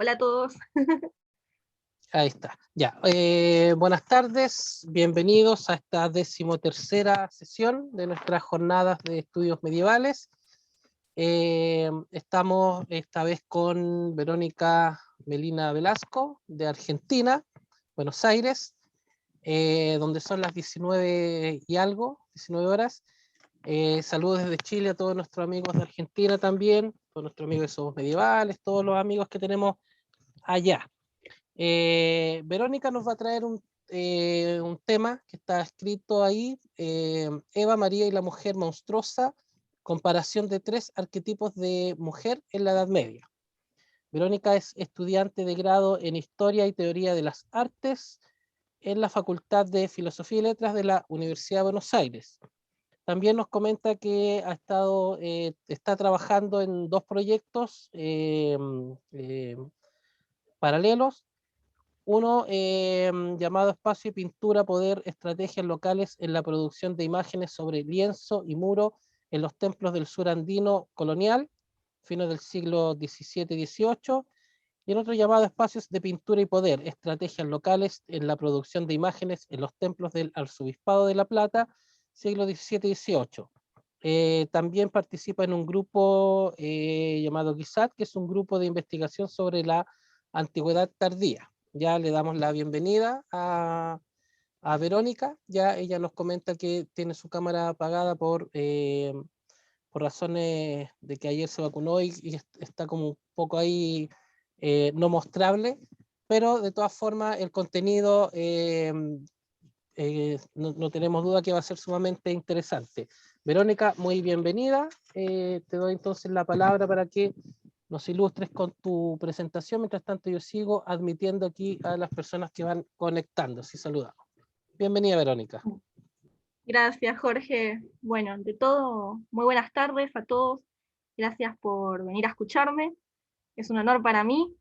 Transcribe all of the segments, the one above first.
Hola a todos. Ahí está. Ya. Buenas tardes, bienvenidos a esta 13ª sesión de nuestras jornadas de estudios medievales. Estamos esta vez con Verónica Melina Velasco, de Argentina, Buenos Aires, donde son las 19 y algo, 19 horas. Saludos desde Chile a todos nuestros amigos de Argentina también, todos nuestros amigos de Somos Medievales, todos los amigos que tenemos allá. Verónica nos va a traer un tema que está escrito ahí, Eva, María y la mujer monstruosa, comparación de 3 arquetipos de mujer en la Edad Media. Verónica es estudiante de grado en Historia y Teoría de las Artes en la Facultad de Filosofía y Letras de la Universidad de Buenos Aires. También nos comenta que está trabajando en 2 proyectos paralelos. Uno llamado Espacio y Pintura, Poder, Estrategias Locales en la Producción de Imágenes sobre Lienzo y Muro en los Templos del Sur Andino Colonial, fines del siglo XVII y XVIII, y el otro llamado Espacios de Pintura y Poder, Estrategias Locales en la Producción de Imágenes en los Templos del Arzobispado de La Plata, siglo XVII y XVIII. También participa en un grupo llamado GISAT, que es un grupo de investigación sobre la antigüedad tardía. Ya le damos la bienvenida a Verónica. Ya ella nos comenta que tiene su cámara apagada por razones de que ayer se vacunó y está como un poco ahí no mostrable, pero de todas formas el contenido no tenemos duda que va a ser sumamente interesante. Verónica, muy bienvenida. Te doy entonces la palabra para que nos ilustres con tu presentación. Mientras tanto, yo sigo admitiendo aquí a las personas que van conectándose y saludamos. Bienvenida, Verónica. Gracias, Jorge. Bueno, ante todo, muy buenas tardes a todos. Gracias por venir a escucharme. Es un honor para mí.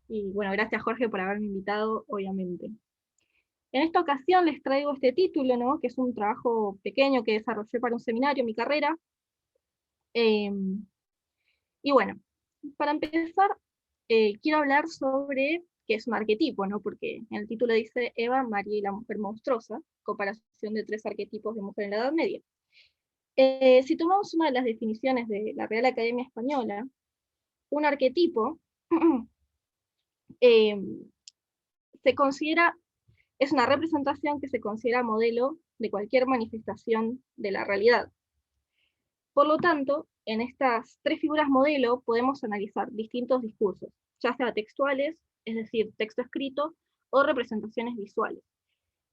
Y bueno, gracias, Jorge, por haberme invitado, obviamente. En esta ocasión les traigo este título, ¿no? Que es un trabajo pequeño que desarrollé para un seminario en mi carrera. Y bueno, para empezar, quiero hablar sobre qué es un arquetipo, ¿no? Porque en el título dice Eva, María y la mujer monstruosa, comparación de 3 arquetipos de mujer en la Edad Media. Si tomamos una de las definiciones de la Real Academia Española, un arquetipo eh, se considera, es una representación que se considera modelo de cualquier manifestación de la realidad. Por lo tanto, en estas 3 figuras modelo podemos analizar distintos discursos, ya sea textuales, es decir, texto escrito, o representaciones visuales.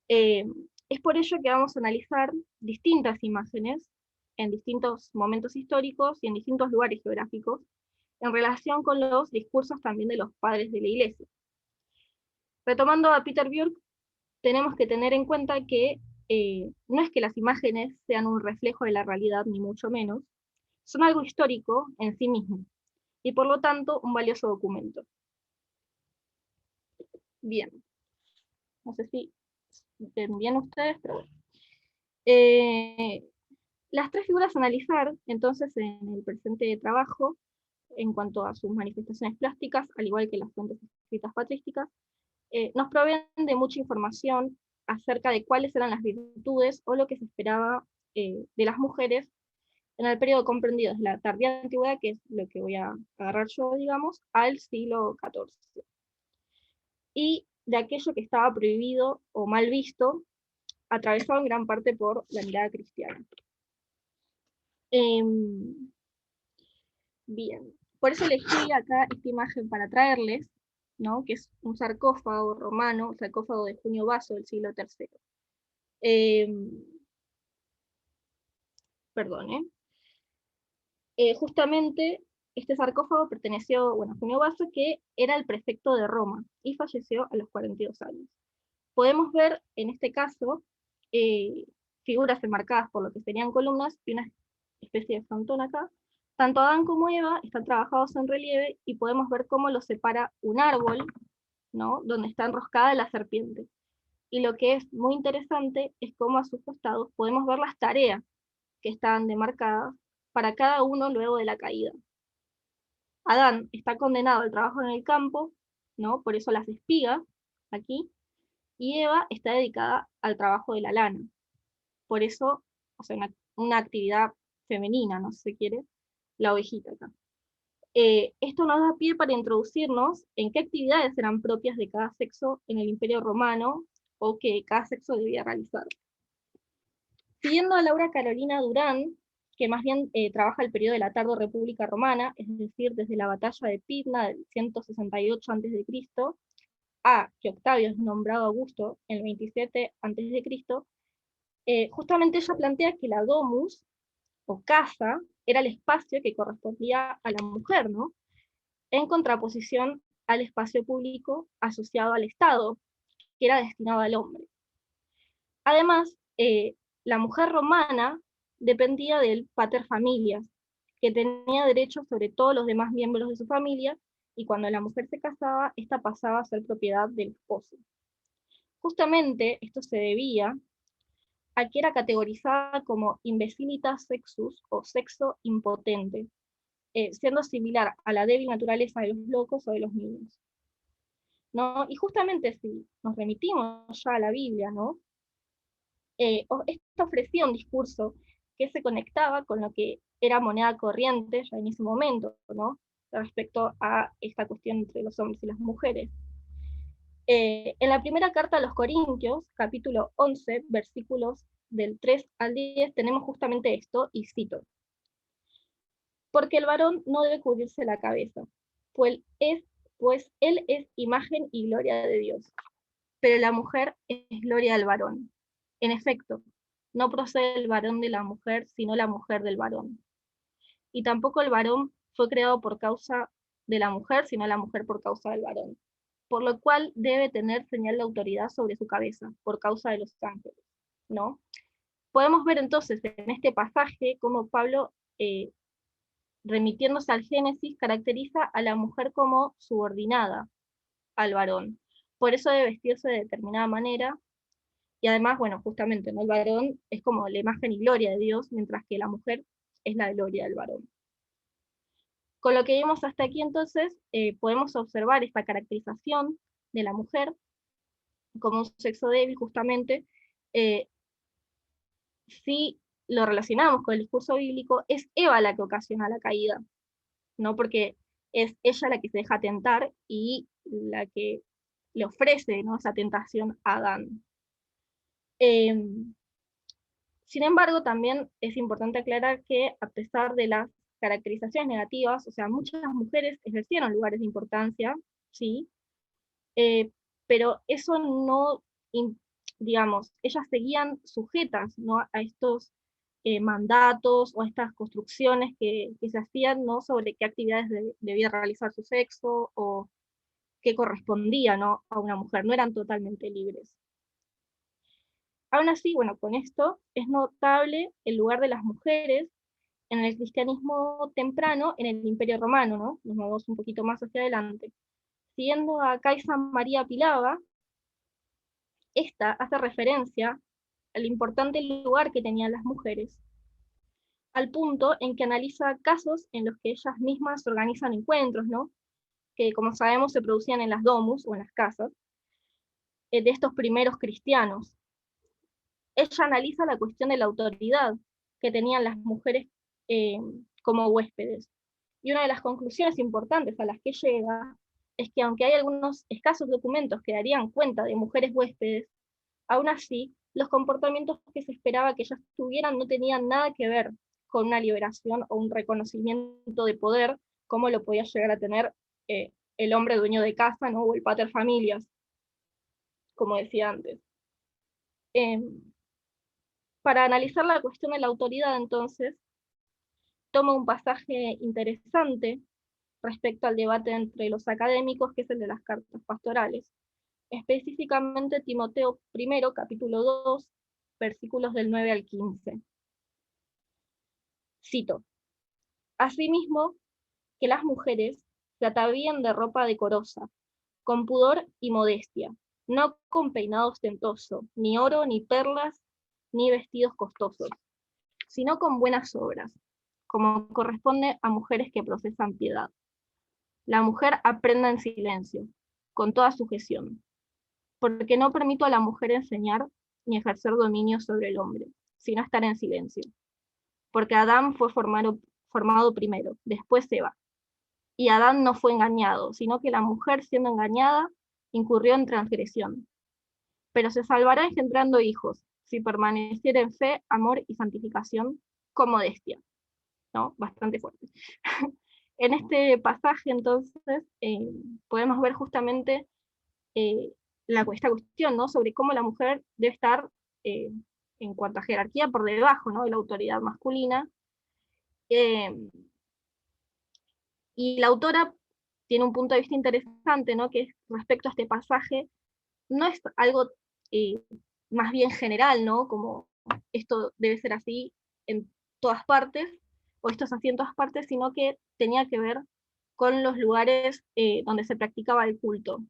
Es por ello que vamos a analizar distintas imágenes en distintos momentos históricos y en distintos lugares geográficos, en relación con los discursos también de los padres de la Iglesia. Retomando a Peter Bjork, tenemos que tener en cuenta que no es que las imágenes sean un reflejo de la realidad, ni mucho menos, son algo histórico en sí mismo, y por lo tanto un valioso documento. Bien, no sé si ven bien ustedes, pero bueno. Las 3 figuras a analizar, entonces, en el presente trabajo, en cuanto a sus manifestaciones plásticas, al igual que las fuentes escritas patrísticas, nos proveen de mucha información acerca de cuáles eran las virtudes o lo que se esperaba de las mujeres en el periodo comprendido desde la tardía antigüedad, que es lo que voy a agarrar yo, digamos, al siglo XIV. Y de aquello que estaba prohibido o mal visto, atravesado en gran parte por la mirada cristiana. Bien, por eso elegí acá esta imagen para traerles, ¿no? Que es un sarcófago romano, un sarcófago de Junio Baso del siglo III. Perdón, justamente este sarcófago perteneció, bueno, a Junio Baso, que era el prefecto de Roma, y falleció a los 42 años. Podemos ver, en este caso, figuras enmarcadas por lo que serían columnas, y una especie de frontón acá. Tanto Adán como Eva están trabajados en relieve, y podemos ver cómo los separa un árbol, ¿no? Donde está enroscada la serpiente. Y lo que es muy interesante es cómo a sus costados podemos ver las tareas que están demarcadas para cada uno luego de la caída. Adán está condenado al trabajo en el campo, ¿no? Por eso las espigas, aquí, y Eva está dedicada al trabajo de la lana. Por eso, o sea, una actividad femenina, ¿no? Si se quiere, la ovejita acá. Esto nos da pie para introducirnos en qué actividades eran propias de cada sexo en el Imperio Romano, o que cada sexo debía realizar. Siguiendo a Laura Carolina Durán, que más bien trabaja el periodo de la Tardo-República Romana, es decir, desde la batalla de Pydna del 168 a.C., a que Octavio es nombrado Augusto en el 27 a.C., justamente ella plantea que la domus, o casa, era el espacio que correspondía a la mujer, ¿no? En contraposición al espacio público asociado al Estado, que era destinado al hombre. Además, la mujer romana dependía del pater familias, que tenía derechos sobre todos los demás miembros de su familia, y cuando la mujer se casaba, esta pasaba a ser propiedad del esposo. Justamente esto se debía a que era categorizada como imbecilitas sexus, o sexo impotente, siendo similar a la débil naturaleza de los locos o de los niños, ¿no? Y justamente si nos remitimos ya a la Biblia, ¿no? Esto ofrecía un discurso que se conectaba con lo que era moneda corriente ya en ese momento, ¿no? Respecto a esta cuestión entre los hombres y las mujeres. En la primera carta a los Corintios, capítulo 11, versículos del 3 al 10, tenemos justamente esto, y cito: porque el varón no debe cubrirse la cabeza, pues él es imagen y gloria de Dios, pero la mujer es gloria del varón. En efecto, no procede el varón de la mujer, sino la mujer del varón. Y tampoco el varón fue creado por causa de la mujer, sino la mujer por causa del varón. Por lo cual debe tener señal de autoridad sobre su cabeza, por causa de los ángeles, ¿no? Podemos ver entonces en este pasaje cómo Pablo, remitiéndose al Génesis, caracteriza a la mujer como subordinada al varón. Por eso debe vestirse de determinada manera, y además, bueno, justamente, ¿no? El varón es como la imagen y gloria de Dios, mientras que la mujer es la gloria del varón. Con lo que vimos hasta aquí, entonces, podemos observar esta caracterización de la mujer como un sexo débil, justamente. Si lo relacionamos con el discurso bíblico, es Eva la que ocasiona la caída, ¿no? Porque es ella la que se deja tentar y la que le ofrece, ¿no?, esa tentación a Adán. Sin embargo, también es importante aclarar que, a pesar de las caracterizaciones negativas, o sea, muchas mujeres ejercieron lugares de importancia, ¿sí? Pero eso no, digamos, ellas seguían sujetas, ¿no?, a estos mandatos o a estas construcciones que se hacían, ¿no?, sobre qué actividades debía realizar su sexo o qué correspondía, ¿no?, a una mujer. No eran totalmente libres. Aún así, bueno, con esto es notable el lugar de las mujeres en el cristianismo temprano en el Imperio Romano, ¿no? Nos movemos un poquito más hacia adelante. Siguiendo a Kaisa María Pilava, esta hace referencia al importante lugar que tenían las mujeres, al punto en que analiza casos en los que ellas mismas organizan encuentros, ¿no?, que como sabemos se producían en las domus o en las casas de estos primeros cristianos. Ella analiza la cuestión de la autoridad que tenían las mujeres eh, como huéspedes. Y una de las conclusiones importantes a las que llega es que, aunque hay algunos escasos documentos que darían cuenta de mujeres huéspedes, aún así, los comportamientos que se esperaba que ellas tuvieran no tenían nada que ver con una liberación o un reconocimiento de poder, como lo podía llegar a tener el hombre dueño de casa, ¿no?, o el pater familias, como decía antes. Eh, para analizar la cuestión de la autoridad, entonces, toma un pasaje interesante respecto al debate entre los académicos, que es el de las cartas pastorales, específicamente Timoteo I, capítulo 2, versículos del 9 al 15. Cito: asimismo, que las mujeres se atavíen de ropa decorosa, con pudor y modestia, no con peinado ostentoso, ni oro, ni perlas, ni vestidos costosos, sino con buenas obras, como corresponde a mujeres que procesan piedad. La mujer aprenda en silencio, con toda sujeción, porque no permito a la mujer enseñar ni ejercer dominio sobre el hombre, sino estar en silencio. Porque Adán fue formado primero, después Eva. Y Adán no fue engañado, sino que la mujer, siendo engañada, incurrió en transgresión. Pero se salvará engendrando hijos, si permaneciera en fe, amor y santificación, con modestia. ¿No? Bastante fuerte. En este pasaje, entonces, podemos ver justamente esta cuestión, ¿no? Sobre cómo la mujer debe estar, en cuanto a jerarquía, por debajo, ¿no? De la autoridad masculina. Y la autora tiene un punto de vista interesante, ¿no? Que es respecto a este pasaje, no es algo más bien general, ¿no? Como esto debe ser así en todas partes, o esto es así en todas partes, sino que tenía que ver con los lugares donde se practicaba el culto.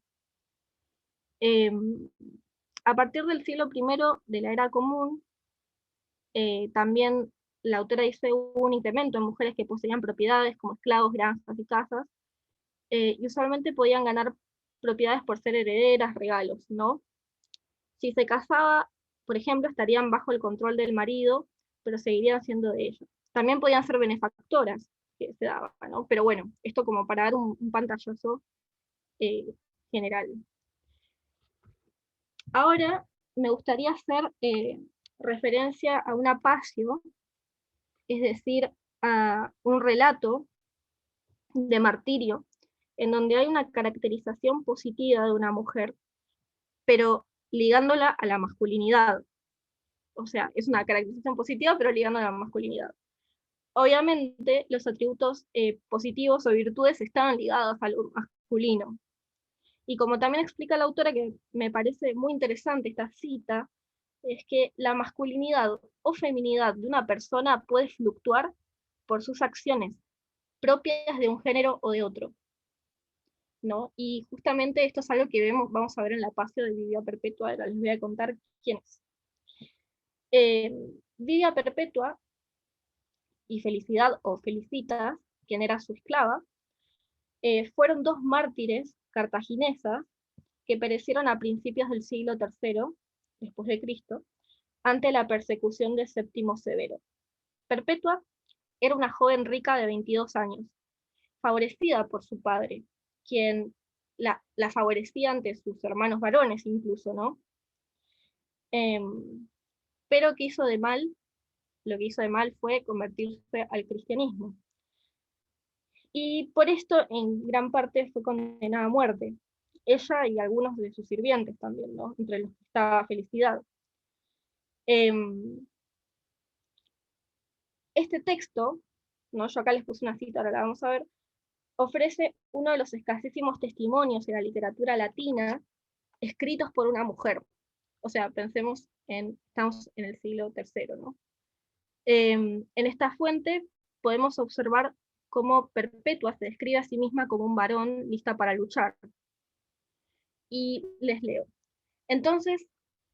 A partir del siglo I de la era común, también la autora dice hubo un incremento en mujeres que poseían propiedades como esclavos, granjas y casas, y usualmente podían ganar propiedades por ser herederas, regalos, ¿no? Si se casaba, por ejemplo, estarían bajo el control del marido, pero seguirían siendo de ellos. También podían ser benefactoras, que se daba, ¿no? Pero bueno, esto como para dar un pantallazo general. Ahora me gustaría hacer referencia a una pasio, es decir, a un relato de martirio, en donde hay una caracterización positiva de una mujer, pero ligándola a la masculinidad. O sea, es una caracterización positiva, pero ligándola a la masculinidad. Obviamente, los atributos positivos o virtudes estaban ligados a lo masculino. Y como también explica la autora, que me parece muy interesante esta cita, es que la masculinidad o feminidad de una persona puede fluctuar por sus acciones propias de un género o de otro, ¿no? Y justamente esto es algo que vamos a ver en la pasio de Vivia Perpetua, ahora les voy a contar quién es. Vivia Perpetua y Felicidad o Felicitas, quien era su esclava, fueron dos mártires cartaginesas que perecieron a principios del siglo III después de Cristo, ante la persecución de Séptimo Severo. Perpetua era una joven rica de 22 años, favorecida por su padre, quien la favorecía ante sus hermanos varones incluso, ¿no? Pero lo que hizo de mal fue convertirse al cristianismo. Y por esto en gran parte fue condenada a muerte. Ella y algunos de sus sirvientes también, ¿no? Entre los que estaba Felicidad. Este texto, ¿no? Yo acá les puse una cita, ahora la vamos a ver, ofrece uno de los escasísimos testimonios en la literatura latina escritos por una mujer. O sea, pensemos estamos en el siglo III, ¿no? En esta fuente podemos observar cómo Perpetua se describe a sí misma como un varón lista para luchar. Y les leo. Entonces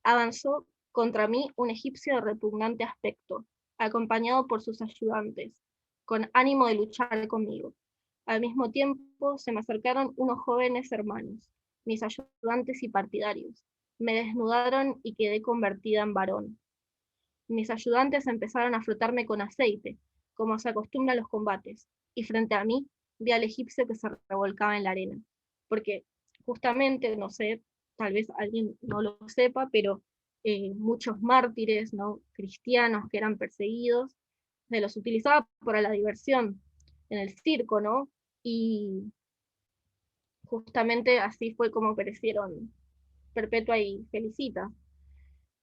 avanzó contra mí un egipcio de repugnante aspecto, acompañado por sus ayudantes, con ánimo de luchar conmigo. Al mismo tiempo se me acercaron unos jóvenes hermanos, mis ayudantes y partidarios. Me desnudaron y quedé convertida en varón. Mis ayudantes empezaron a frotarme con aceite, como se acostumbra a los combates, y frente a mí vi al egipcio que se revolcaba en la arena. Porque justamente, no sé, tal vez alguien no lo sepa, pero muchos mártires, ¿no? Cristianos que eran perseguidos, se los utilizaba para la diversión en el circo, ¿no? Y justamente así fue como perecieron Perpetua y Felicita.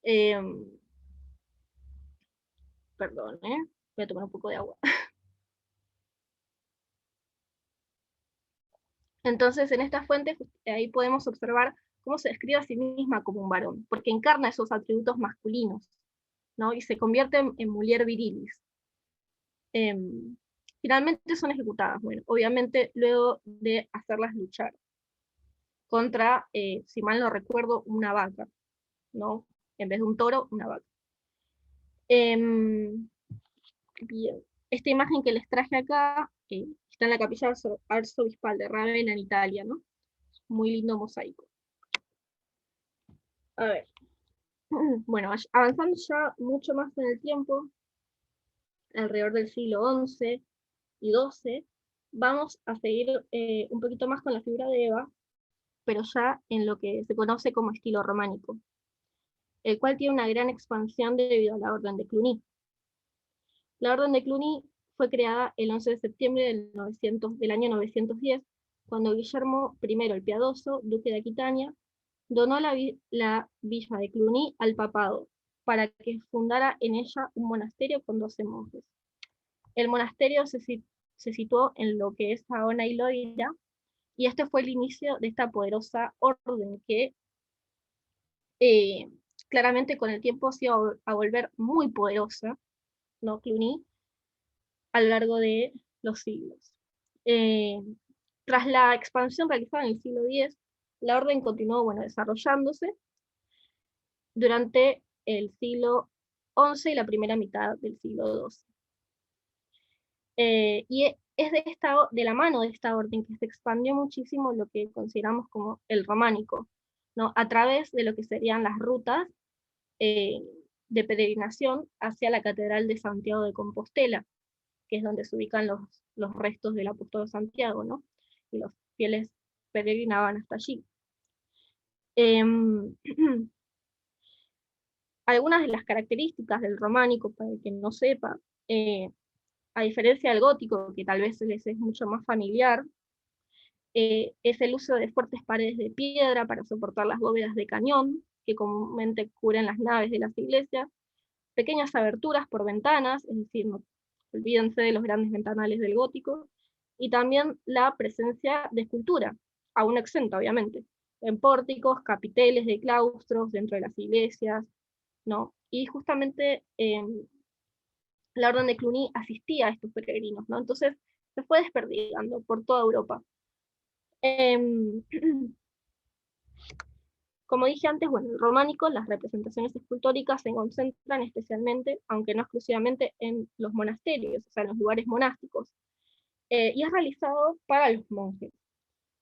Eh, Perdón, voy a tomar un poco de agua. Entonces, en esta fuente, ahí podemos observar cómo se describe a sí misma como un varón, porque encarna esos atributos masculinos, ¿no? Y se convierte en mujer virilis. Eh, Finalmente son ejecutadas, bueno, obviamente luego de hacerlas luchar contra, si mal no recuerdo, una vaca, ¿no? En vez de un toro, una vaca. Bien. Esta imagen que les traje acá está en la capilla arzobispal de Rávena, en Italia, ¿no? muy lindo mosaico. A ver, bueno, avanzando ya mucho más en el tiempo, alrededor del siglo XI y XII, vamos a seguir un poquito más con la figura de Eva, pero ya en lo que se conoce como estilo románico, el cual tiene una gran expansión debido a la Orden de Cluny. La Orden de Cluny fue creada el 11 de septiembre del año 910, cuando Guillermo I el Piadoso, duque de Aquitania, donó la villa de Cluny al papado, para que fundara en ella un monasterio con 12 monjes. El monasterio se situó en lo que es ahora Iloira, y este fue el inicio de esta poderosa orden que claramente con el tiempo se iba a volver muy poderosa, ¿no? Cluny, a lo largo de los siglos. Tras la expansión realizada en el siglo X, la orden continuó desarrollándose durante el siglo XI y la primera mitad del siglo XII. Y es de la mano de esta orden que se expandió muchísimo lo que consideramos como el románico, ¿no? A través de lo que serían las rutas de peregrinación hacia la Catedral de Santiago de Compostela, que es donde se ubican los restos del apóstol Santiago, ¿no? Y los fieles peregrinaban hasta allí. Algunas de las características del románico, para el que no sepa, a diferencia del gótico, que tal vez les es mucho más familiar, es el uso de fuertes paredes de piedra para soportar las bóvedas de cañón, que comúnmente cubren las naves de las iglesias, pequeñas aberturas por ventanas, es decir, no olvídense de los grandes ventanales del gótico, y también la presencia de escultura, aún exenta obviamente, en pórticos, capiteles de claustros, dentro de las iglesias, ¿no? Y justamente la Orden de Cluny asistía a estos peregrinos, ¿no? Entonces se fue desperdigando por toda Europa. Como dije antes, el románico, las representaciones escultóricas se concentran especialmente, aunque no exclusivamente, en los monasterios, o sea, en los lugares monásticos, y es realizado para los monjes.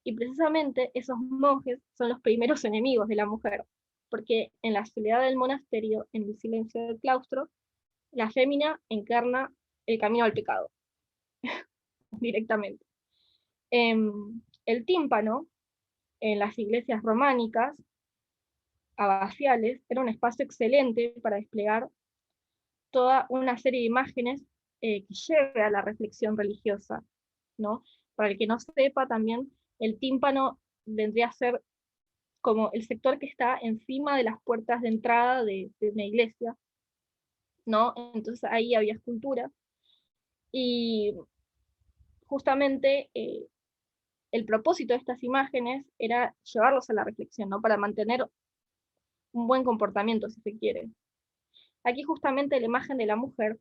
Y precisamente esos monjes son los primeros enemigos de la mujer, porque en la soledad del monasterio, en el silencio del claustro, la fémina encarna el camino al pecado, directamente. El tímpano, en las iglesias románicas, abaciales, era un espacio excelente para desplegar toda una serie de imágenes que lleve a la reflexión religiosa, ¿no? Para el que no sepa también, el tímpano vendría a ser como el sector que está encima de las puertas de entrada de una iglesia, ¿no? Entonces ahí había escultura, y justamente el propósito de estas imágenes era llevarlos a la reflexión, ¿no? Para mantener un buen comportamiento, si se quiere. Aquí justamente la imagen de la mujer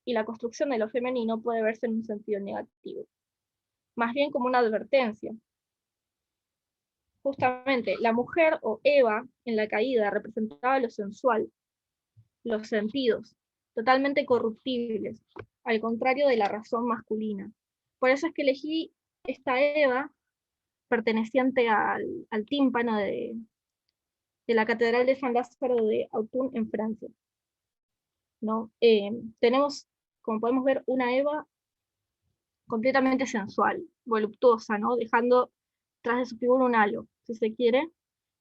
y la construcción de lo femenino puede verse en un sentido negativo, más bien como una advertencia. Justamente, la mujer o Eva en la caída representaba lo sensual, los sentidos, totalmente corruptibles, al contrario de la razón masculina. Por eso es que elegí esta Eva perteneciente al tímpano de la Catedral de San Lázaro de Autun en Francia, ¿no? Tenemos, como podemos ver, una Eva completamente sensual, voluptuosa, ¿no? Dejando tras de su figura un halo, si se quiere,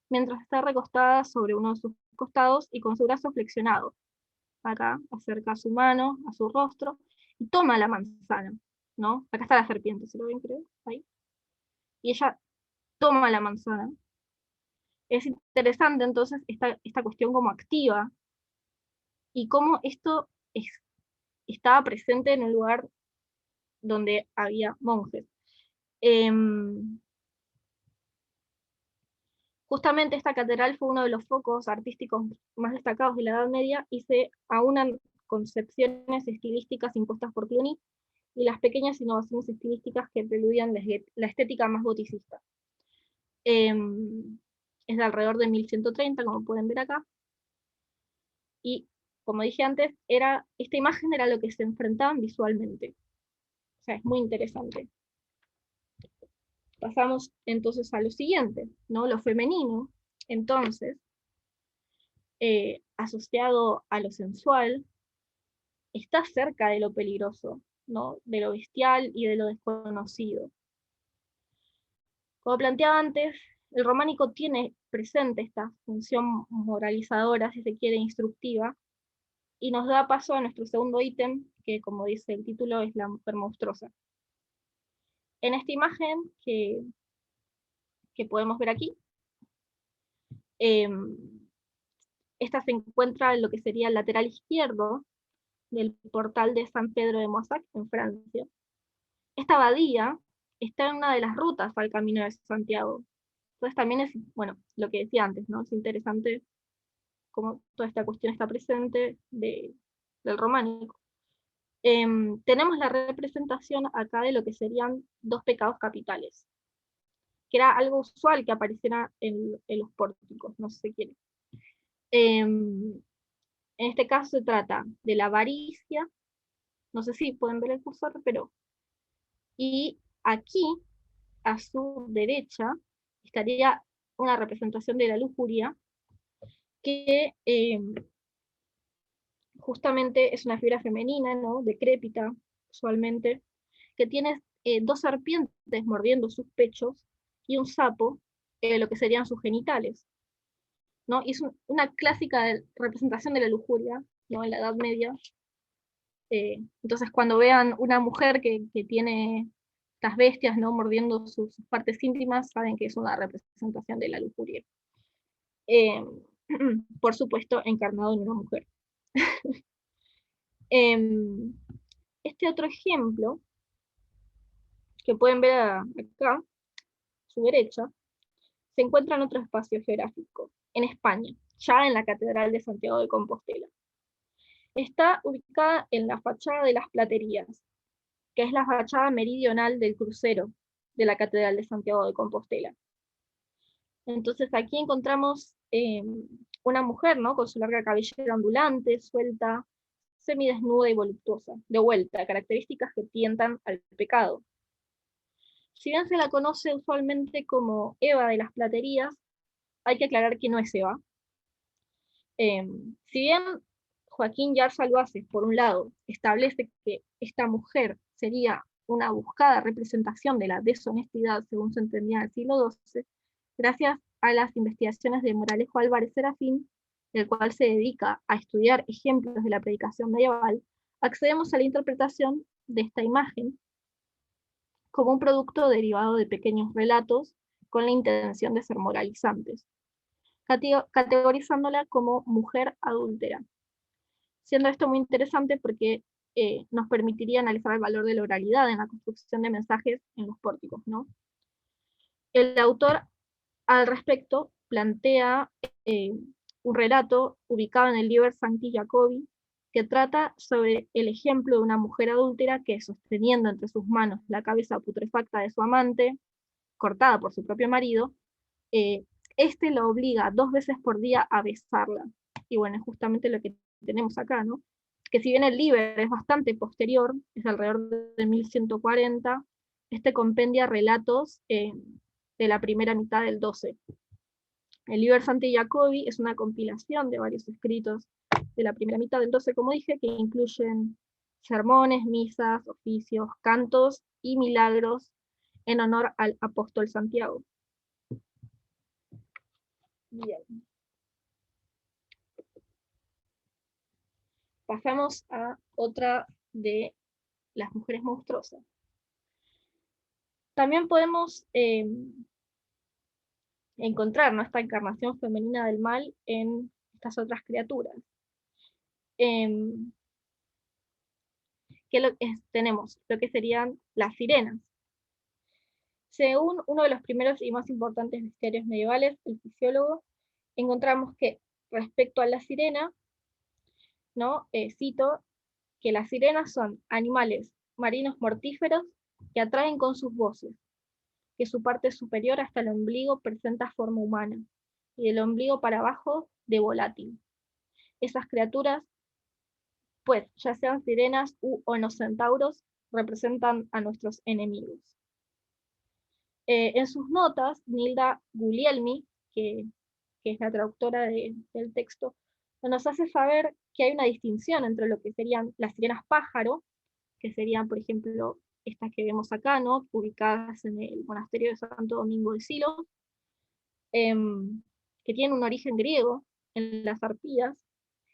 mientras está recostada sobre uno de sus costados y con su brazo flexionado. Acá acerca su mano a su rostro y toma la manzana, ¿no? Acá está la serpiente, ¿se lo ven, creo? Ahí. Y ella toma la manzana. Es interesante entonces esta cuestión como activa y cómo esto estaba presente en un lugar donde había monjes. Justamente esta catedral fue uno de los focos artísticos más destacados de la Edad Media y se aunan concepciones estilísticas impuestas por Cluny y las pequeñas innovaciones estilísticas que preludían la estética más goticista. Es de alrededor de 1130, como pueden ver acá, y como dije antes, esta imagen era lo que se enfrentaban visualmente. O sea, es muy interesante. Pasamos entonces a lo siguiente, ¿no? Lo femenino, entonces, asociado a lo sensual, está cerca de lo peligroso, ¿no? De lo bestial y de lo desconocido. Como planteaba antes, el románico tiene presente esta función moralizadora, si se quiere, instructiva, y nos da paso a nuestro segundo ítem, que como dice el título, es la mujer monstruosa. En esta imagen que podemos ver aquí, esta se encuentra en lo que sería el lateral izquierdo del portal de San Pedro de Moissac, en Francia. Esta abadía está en una de las rutas al Camino de Santiago. Entonces también es, bueno, lo que decía antes, ¿no? Es interesante cómo toda esta cuestión está presente del románico. Tenemos la representación acá de lo que serían dos pecados capitales, que era algo usual que apareciera en los pórticos, no sé si quiere. En este caso se trata de la avaricia, no sé si pueden ver el cursor, pero... Y aquí, a su derecha, estaría una representación de la lujuria, que justamente es una figura femenina, ¿no? Decrépita, usualmente, que tiene dos serpientes mordiendo sus pechos y un sapo, lo que serían sus genitales, ¿no? Y es una clásica representación de la lujuria, ¿no? En la Edad Media. Entonces, cuando vean una mujer que tiene estas bestias, ¿no? Mordiendo sus partes íntimas, saben que es una representación de la lujuria. Por supuesto, encarnado en una mujer. Este otro ejemplo, que pueden ver acá, a su derecha, se encuentra en otro espacio geográfico, en España, ya en la Catedral de Santiago de Compostela. Está ubicada en la fachada de las Platerías, que es la fachada meridional del crucero de la Catedral de Santiago de Compostela. Entonces aquí encontramos una mujer, ¿no? Con su larga cabellera ondulante, suelta, semidesnuda y voluptuosa, de vuelta, características que tientan al pecado. Si bien se la conoce usualmente como Eva de las Platerías, hay que aclarar que no es Eva. Si bien Joaquín Yarza Luaces, por un lado, establece que esta mujer sería una buscada representación de la deshonestidad, según se entendía en el siglo XII, gracias a las investigaciones de Moralejo Álvarez Serafín, el cual se dedica a estudiar ejemplos de la predicación medieval, accedemos a la interpretación de esta imagen como un producto derivado de pequeños relatos con la intención de ser moralizantes, categorizándola como mujer adúltera. Siendo esto muy interesante porque nos permitiría analizar el valor de la oralidad en la construcción de mensajes en los pórticos, ¿no? El autor al respecto plantea un relato ubicado en el Liber Sancti Jacobi, que trata sobre el ejemplo de una mujer adúltera que, sosteniendo entre sus manos la cabeza putrefacta de su amante, cortada por su propio marido, este la obliga 2 veces por día a besarla. Y bueno, es justamente lo que tenemos acá, ¿no? Que si bien el Liber es bastante posterior, es alrededor de 1140, este compendia relatos de la primera mitad del 12. El Liber Sancti Jacobi es una compilación de varios escritos de la primera mitad del 12, como dije, que incluyen sermones, misas, oficios, cantos y milagros en honor al apóstol Santiago. Bien. Pasamos a otra de las mujeres monstruosas. También podemos encontrar, ¿no?, esta encarnación femenina del mal en estas otras criaturas. Tenemos lo que serían las sirenas. Según uno de los primeros y más importantes bestiarios medievales, el Fisiólogo, encontramos que respecto a la sirena, ¿no? Cito, que las sirenas son animales marinos mortíferos que atraen con sus voces, que su parte superior hasta el ombligo presenta forma humana, y del ombligo para abajo de volátil. Esas criaturas, pues, ya sean sirenas u onoscentauros, representan a nuestros enemigos. En sus notas, Nilda Guglielmi, que es la traductora del texto, nos hace saber que hay una distinción entre lo que serían las sirenas pájaro, que serían, por ejemplo, estas que vemos acá, ¿no? Ubicadas en el monasterio de Santo Domingo de Silos, que tienen un origen griego en las arpías,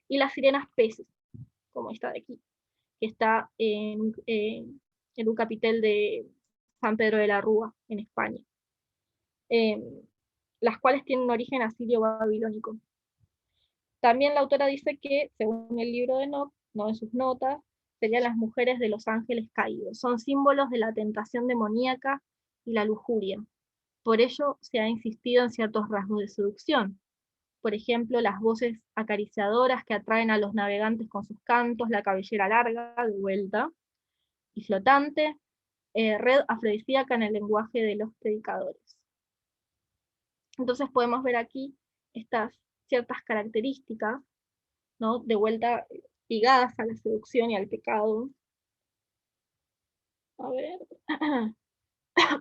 y las sirenas peces, como esta de aquí, que está en un capitel de San Pedro de la Rúa, en España, las cuales tienen un origen asirio-babilónico. También la autora dice que, según el libro de Enoch, ¿no? En sus notas, serían las mujeres de los ángeles caídos. Son símbolos de la tentación demoníaca y la lujuria. Por ello se ha insistido en ciertos rasgos de seducción. Por ejemplo, las voces acariciadoras que atraen a los navegantes con sus cantos, la cabellera larga, de vuelta, y flotante, red afrodisíaca en el lenguaje de los predicadores. Entonces podemos ver aquí estas ciertas características, ¿no? De vuelta ligadas a la seducción y al pecado. A ver,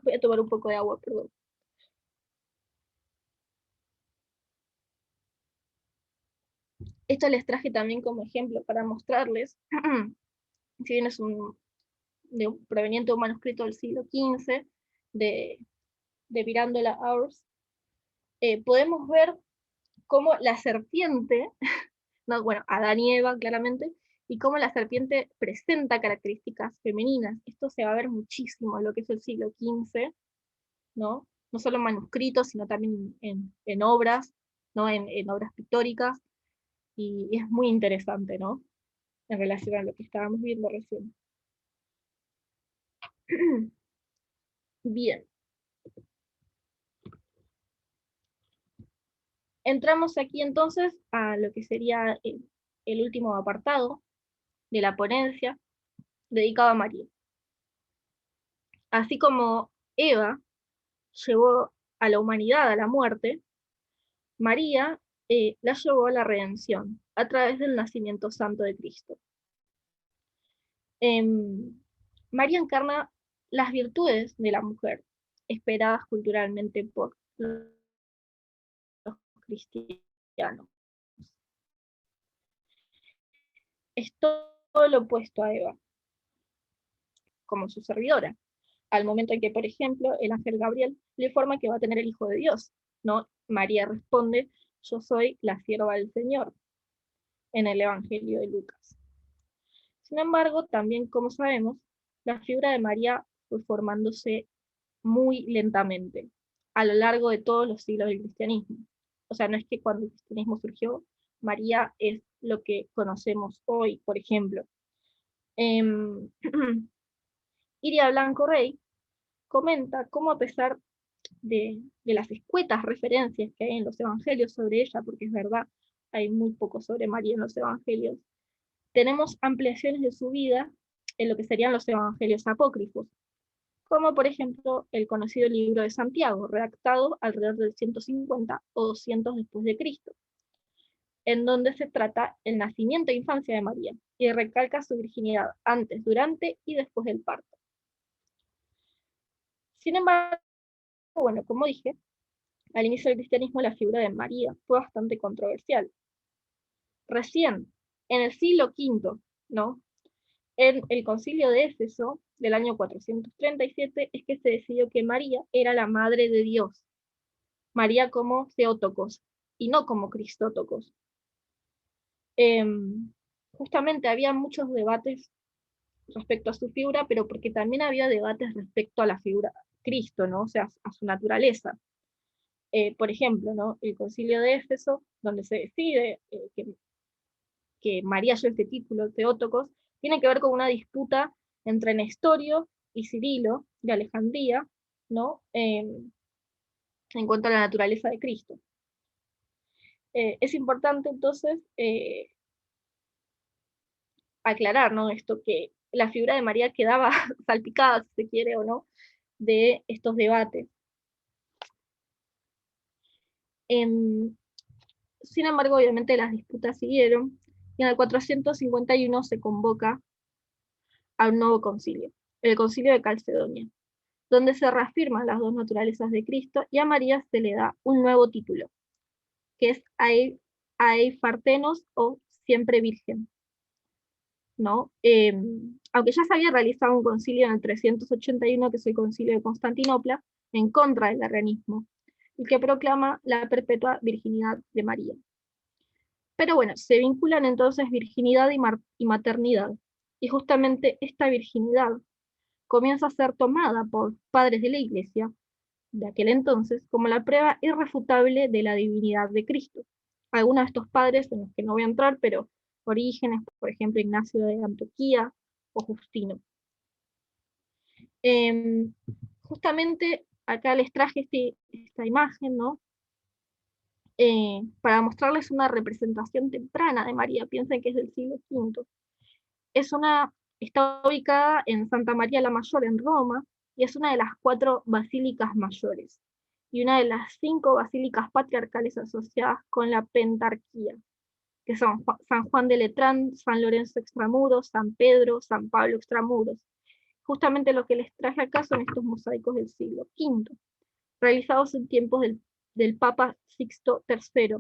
voy a tomar un poco de agua, perdón. Esto les traje también como ejemplo para mostrarles, si bien es proveniente de un manuscrito del siglo XV, de Mirandola Ars, podemos ver cómo la serpiente, no, bueno, Adán y Eva claramente, y cómo la serpiente presenta características femeninas. Esto se va a ver muchísimo en lo que es el siglo XV, ¿no? No solo en manuscritos, sino también en obras, ¿no? En obras pictóricas, y es muy interesante, ¿no? En relación a lo que estábamos viendo recién. Bien. Entramos aquí entonces a lo que sería el último apartado de la ponencia, dedicado a María. Así como Eva llevó a la humanidad a la muerte, María la llevó a la redención a través del nacimiento santo de Cristo. María encarna las virtudes de la mujer, esperadas culturalmente por los cristianos. Es todo lo opuesto a Eva, como su servidora, al momento en que, por ejemplo, el ángel Gabriel le informa que va a tener el Hijo de Dios, ¿no? María responde: yo soy la sierva del Señor, en el Evangelio de Lucas. Sin embargo, también, como sabemos, la figura de María fue formándose muy lentamente a lo largo de todos los siglos del cristianismo. O sea, no es que cuando el cristianismo surgió, María es lo que conocemos hoy, por ejemplo. Iria Blanco Rey comenta cómo, a pesar de las escuetas referencias que hay en los evangelios sobre ella, porque es verdad, hay muy poco sobre María en los evangelios, tenemos ampliaciones de su vida en lo que serían los evangelios apócrifos, como por ejemplo el conocido libro de Santiago, redactado alrededor del 150 o 200 después de Cristo, en donde se trata el nacimiento e infancia de María, y recalca su virginidad antes, durante y después del parto. Sin embargo, bueno, como dije, al inicio del cristianismo la figura de María fue bastante controversial. Recién, en el siglo V, ¿no? En el concilio de Éfeso, del año 437, es que se decidió que María era la madre de Dios. María como Theotokos, y no como Cristótocos. Justamente había muchos debates respecto a su figura, pero porque también había debates respecto a la figura Cristo, ¿no? O sea, a su naturaleza. Por ejemplo, ¿no? El concilio de Éfeso, donde se decide que María lleve este título, Theotokos, tiene que ver con una disputa entre Nestorio y Cirilo de Alejandría, ¿no? En cuanto a la naturaleza de Cristo. Es importante entonces aclarar, ¿no? Esto, que la figura de María quedaba salpicada, si se quiere o no, de estos debates. Sin embargo, obviamente las disputas siguieron, y en el 451 se convoca a un nuevo concilio, el concilio de Calcedonia, donde se reafirman las dos naturalezas de Cristo, y a María se le da un nuevo título, que es Aeifartenos o siempre virgen, ¿no? Aunque ya se había realizado un concilio en el 381, que es el concilio de Constantinopla, en contra del arrianismo, y que proclama la perpetua virginidad de María. Pero bueno, se vinculan entonces virginidad y maternidad, y justamente esta virginidad comienza a ser tomada por padres de la Iglesia de aquel entonces como la prueba irrefutable de la divinidad de Cristo. Algunos de estos padres, en los que no voy a entrar, pero Orígenes, por ejemplo, Ignacio de Antioquía o Justino. Justamente acá les traje esta imagen, ¿no? Para mostrarles una representación temprana de María. Piensen que es del siglo V. Está ubicada en Santa María la Mayor, en Roma, y es una de las 4 basílicas mayores, y una de las 5 basílicas patriarcales asociadas con la pentarquía, que son San Juan de Letrán, San Lorenzo Extramuros, San Pedro, San Pablo Extramuros. Justamente lo que les traje acá son estos mosaicos del siglo V, realizados en tiempos del Papa Sixto III.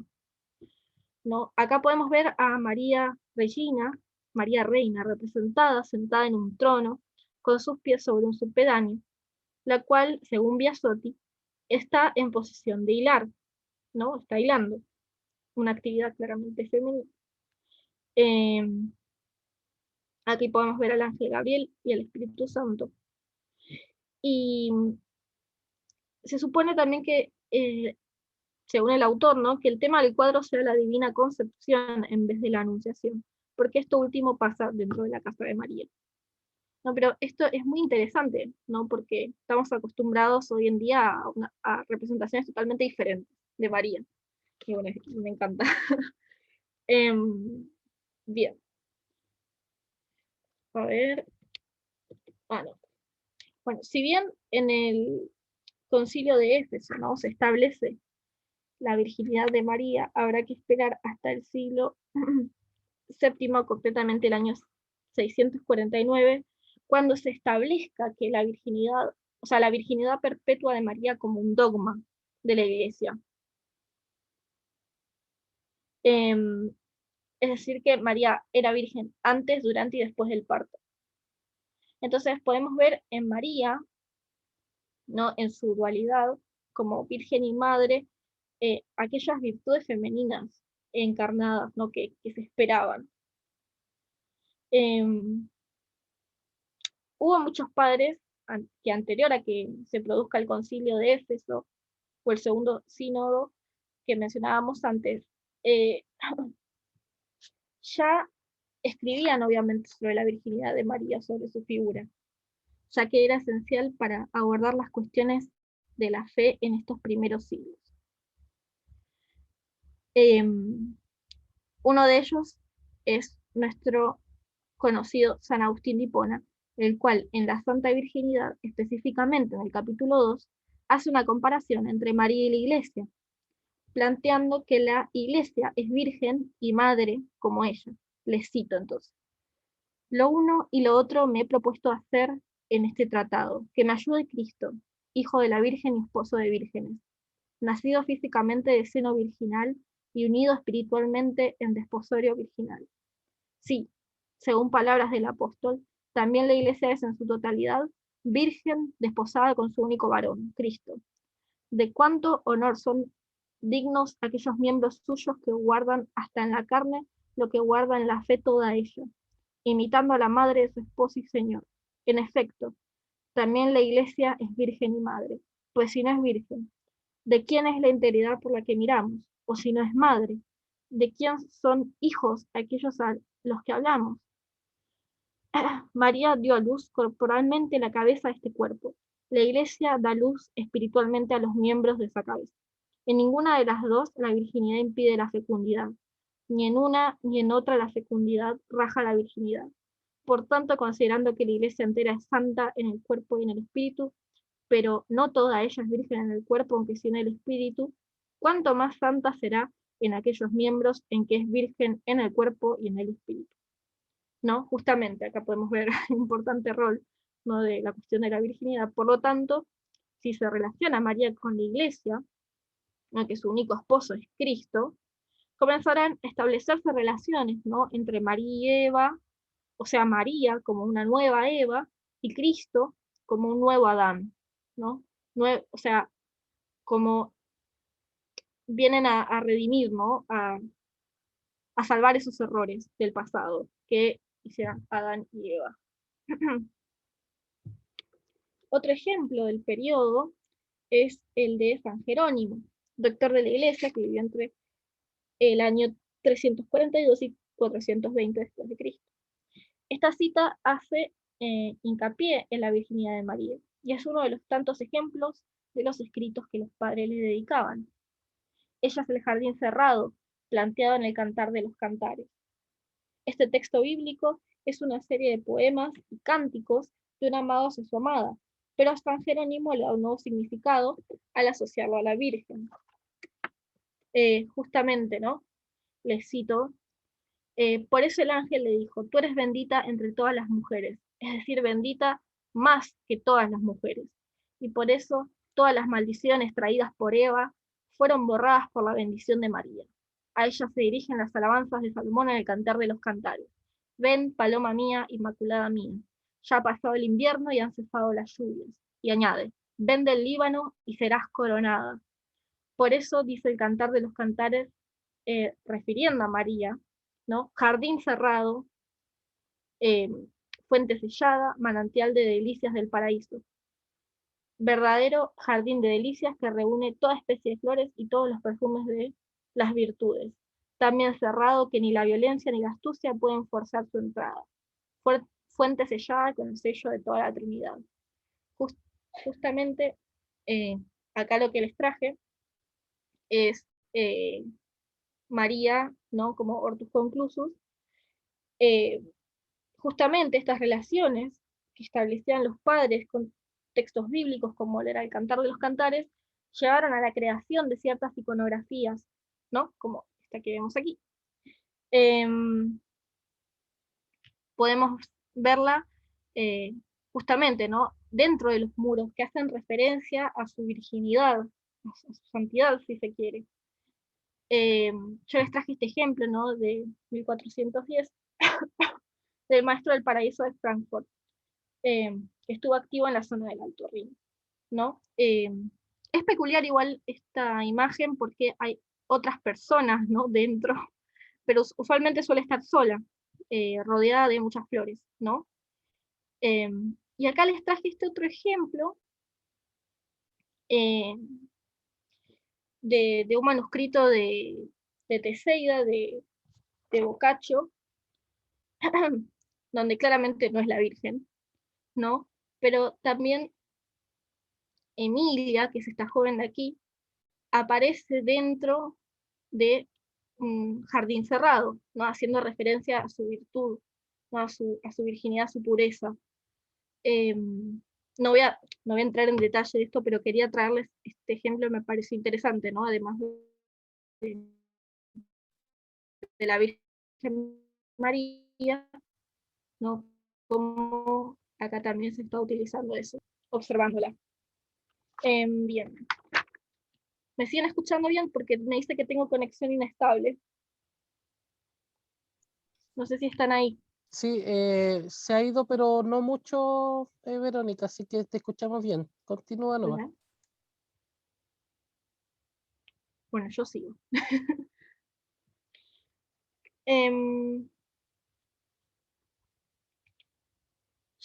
¿No? Acá podemos ver a María Regina, María Reina, representada sentada en un trono, con sus pies sobre un sucedáneo, la cual, según Biasotti, está en posición de hilar, ¿no? Está hilando, una actividad claramente femenina. Aquí podemos ver al ángel Gabriel y al Espíritu Santo. Y se supone también que, según el autor, ¿no?, que el tema del cuadro sea la divina concepción en vez de la anunciación, porque esto último pasa dentro de la casa de María. No, pero esto es muy interesante, ¿no? Porque estamos acostumbrados hoy en día a representaciones totalmente diferentes de María. Y bueno, me encanta. Bien. A ver. No. Bueno, si bien en el concilio de Éfeso, ¿no?, se establece la virginidad de María, habrá que esperar hasta el siglo VII, concretamente el año 649, cuando se establezca que la virginidad, o sea, la virginidad perpetua de María como un dogma de la Iglesia. Es decir, que María era virgen antes, durante y después del parto. Entonces podemos ver en María, ¿no?, en su dualidad como virgen y madre, aquellas virtudes femeninas encarnadas, ¿no?, que se esperaban. Hubo muchos padres que, anterior a que se produzca el concilio de Éfeso o el segundo sínodo que mencionábamos antes, ya escribían obviamente sobre la virginidad de María, sobre su figura, ya que era esencial para abordar las cuestiones de la fe en estos primeros siglos. Uno de ellos es nuestro conocido San Agustín de Hipona, el cual en la Santa Virginidad, específicamente en el capítulo 2, hace una comparación entre María y la Iglesia, planteando que la Iglesia es virgen y madre como ella. Les cito entonces: lo uno y lo otro me he propuesto hacer en este tratado, que me ayude Cristo, hijo de la Virgen y esposo de vírgenes, nacido físicamente de seno virginal y unido espiritualmente en desposorio virginal. Sí, según palabras del apóstol, también la Iglesia es en su totalidad virgen desposada con su único varón, Cristo. De cuánto honor son dignos aquellos miembros suyos que guardan hasta en la carne lo que guarda en la fe toda ella, imitando a la madre de su esposo y Señor. En efecto, también la Iglesia es virgen y madre, pues si no es virgen, ¿de quién es la integridad por la que miramos? O si no es madre, ¿de quién son hijos aquellos a los que hablamos? María dio a luz corporalmente la cabeza de este cuerpo. La Iglesia da luz espiritualmente a los miembros de esa cabeza. En ninguna de las dos la virginidad impide la fecundidad. Ni en una ni en otra la fecundidad raja la virginidad. Por tanto, considerando que la Iglesia entera es santa en el cuerpo y en el espíritu, pero no toda ella es virgen en el cuerpo, aunque sí en el espíritu, cuánto más santa será en aquellos miembros en que es virgen en el cuerpo y en el espíritu. ¿No? Justamente acá podemos ver un importante rol ¿no? De la cuestión de la virginidad. Por lo tanto, si se relaciona María con la Iglesia, ¿no? Que su único esposo es Cristo, comenzarán a establecerse relaciones, ¿no? Entre María y Eva, o sea, María como una nueva Eva, y Cristo como un nuevo Adán, ¿no? O sea, como vienen a redimir, ¿no? A salvar esos errores del pasado que hicieron Adán y Eva. Otro ejemplo del periodo es el de San Jerónimo, doctor de la Iglesia que vivió entre el año 342 y 420 después de Cristo. Esta cita hace hincapié en la virginidad de María y es uno de los tantos ejemplos de los escritos que los padres le dedicaban. Ella es el jardín cerrado, planteado en el Cantar de los Cantares. Este texto bíblico es una serie de poemas y cánticos de un amado hacia su amada, pero a San Jerónimo le da un nuevo significado al asociarlo a la Virgen. Justamente, ¿no? Les cito, por eso el ángel le dijo, tú eres bendita entre todas las mujeres, es decir, bendita más que todas las mujeres. Y por eso todas las maldiciones traídas por Eva fueron borradas por la bendición de María. A ella se dirigen las alabanzas de Salomón en el Cantar de los Cantares. Ven, paloma mía, inmaculada mía. Ya ha pasado el invierno y han cesado las lluvias. Y añade, ven del Líbano y serás coronada. Por eso dice el Cantar de los Cantares, refiriendo a María, ¿no? Jardín cerrado, eh, fuente sellada, manantial de delicias del paraíso. Verdadero jardín de delicias que reúne toda especie de flores y todos los perfumes de las virtudes. También cerrado que ni la violencia ni la astucia pueden forzar su entrada. Fuente sellada con el sello de toda la Trinidad. Justamente acá lo que les traje es María, ¿no? Como Hortus Conclusus, justamente estas relaciones que establecían los padres con textos bíblicos, como era el Cantar de los Cantares, llevaron a la creación de ciertas iconografías, ¿no? Como esta que vemos aquí. Podemos verla justamente, ¿no? Dentro de los muros que hacen referencia a su virginidad, a su santidad, si se quiere. Yo les traje este ejemplo, ¿no? De 1410, del maestro del paraíso de Frankfurt, que estuvo activo en la zona del Alto Rin, ¿no? Es peculiar igual esta imagen porque hay otras personas, ¿no? Dentro, pero usualmente suele estar sola, rodeada de muchas flores, ¿no? Y acá les traje este otro ejemplo de un manuscrito de Teseida, de Boccaccio, donde claramente no es la Virgen, ¿no? Pero también Emilia, que es esta joven de aquí, aparece dentro de un jardín cerrado, ¿no? Haciendo referencia a su virtud, ¿no? a su virginidad, a su pureza. No voy a entrar en detalle de esto, pero quería traerles este ejemplo, me pareció interesante, ¿no? Además de la Virgen María, ¿no? Como acá también se está utilizando eso, observándola. Bien. ¿Me siguen escuchando bien? Porque me dice que tengo conexión inestable. No sé si están ahí. Sí, se ha ido, pero no mucho, Verónica, así que te escuchamos bien. Continúa nomás. ¿Verdad? Bueno, yo sigo.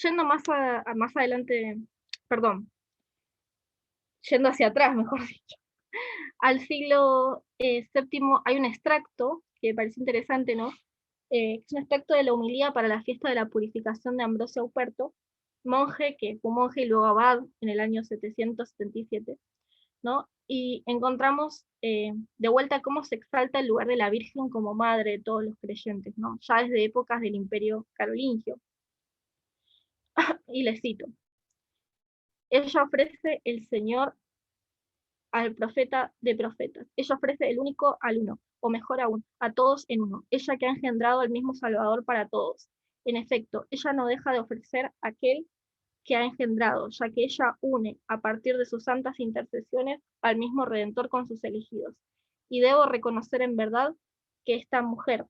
Yendo más adelante, perdón, yendo hacia atrás, mejor dicho, al siglo VII hay un extracto que me parece interesante, ¿no? Es un extracto de la homilía para la fiesta de la purificación de Ambrosio Auperto, monje que fue monje y luego abad en el año 777, ¿no? Y encontramos de vuelta cómo se exalta el lugar de la Virgen como madre de todos los creyentes, ¿no? Ya desde épocas del Imperio Carolingio. Y les cito, ella ofrece el Señor al profeta de profetas. Ella ofrece el único al uno, o mejor aún, a todos en uno. Ella que ha engendrado el mismo Salvador para todos. En efecto, ella no deja de ofrecer aquel que ha engendrado, ya que ella une a partir de sus santas intercesiones al mismo Redentor con sus elegidos. Y debo reconocer en verdad que esta mujer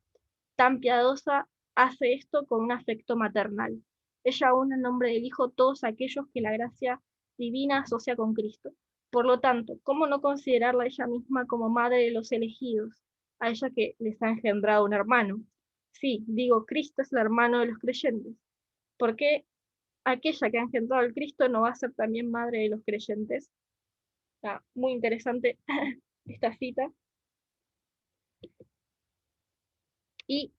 tan piadosa hace esto con un afecto maternal. Ella une en nombre del Hijo todos aquellos que la gracia divina asocia con Cristo. Por lo tanto, ¿cómo no considerarla ella misma como madre de los elegidos, a ella que les ha engendrado un hermano? Sí, digo, Cristo es el hermano de los creyentes. ¿Por qué aquella que ha engendrado al Cristo no va a ser también madre de los creyentes? Está muy interesante esta cita. Y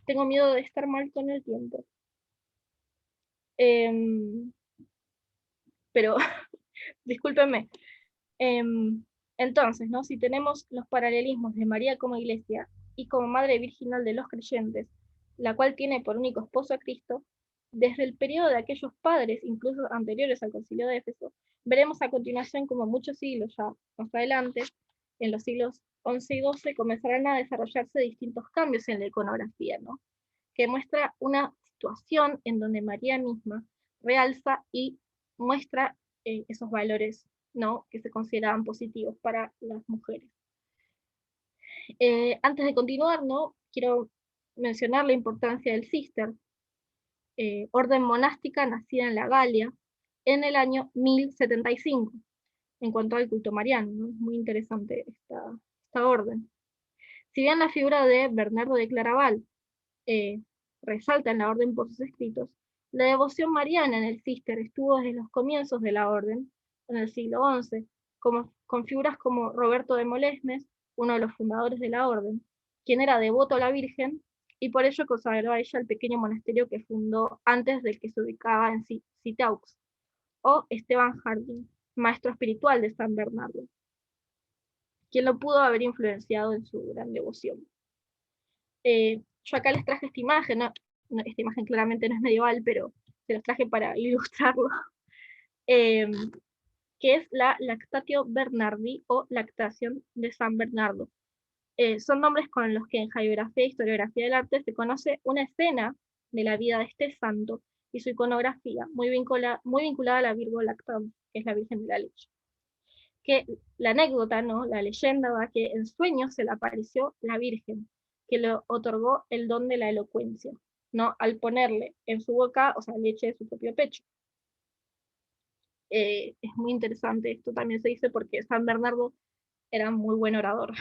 tengo miedo de estar mal con el tiempo. Pero, discúlpenme. Entonces, ¿no? Si tenemos los paralelismos de María como iglesia y como madre virginal de los creyentes, la cual tiene por único esposo a Cristo, desde el periodo de aquellos padres, incluso anteriores al concilio de Éfeso, veremos a continuación como muchos siglos ya más adelante, en los siglos XI y XII, comenzarán a desarrollarse distintos cambios en la iconografía, ¿no? Que muestra una situación en donde María misma realza y muestra esos valores, ¿no?, que se consideraban positivos para las mujeres. Antes de continuar, ¿no?, quiero mencionar la importancia del cister, orden monástica nacida en la Galia en el año 1075, en cuanto al culto mariano, ¿no? Es muy interesante esta orden. Si bien la figura de Bernardo de Claraval resalta en la orden por sus escritos, la devoción mariana en el cister estuvo desde los comienzos de la orden, en el siglo XI, con figuras como Roberto de Molesmes, uno de los fundadores de la orden, quien era devoto a la Virgen, y por ello consagró a ella el pequeño monasterio que fundó antes del que se ubicaba en Citeaux, o Esteban Jardín, maestro espiritual de San Bernardo, quien lo pudo haber influenciado en su gran devoción. Yo acá les traje esta imagen, esta imagen claramente no es medieval, pero se los traje para ilustrarlo, que es la Lactatio Bernardi o Lactación de San Bernardo. Son nombres con los que en hagiografía e historiografía del arte se conoce una escena de la vida de este santo y su iconografía, muy vinculada a la Virgo Lactans, que es la Virgen de la Leche. Que la anécdota, ¿no?, la leyenda va que en sueños se le apareció la Virgen, que le otorgó el don de la elocuencia, ¿no?, al ponerle en su boca, o sea, leche de su propio pecho. Es muy interesante, esto también se dice porque San Bernardo era muy buen orador.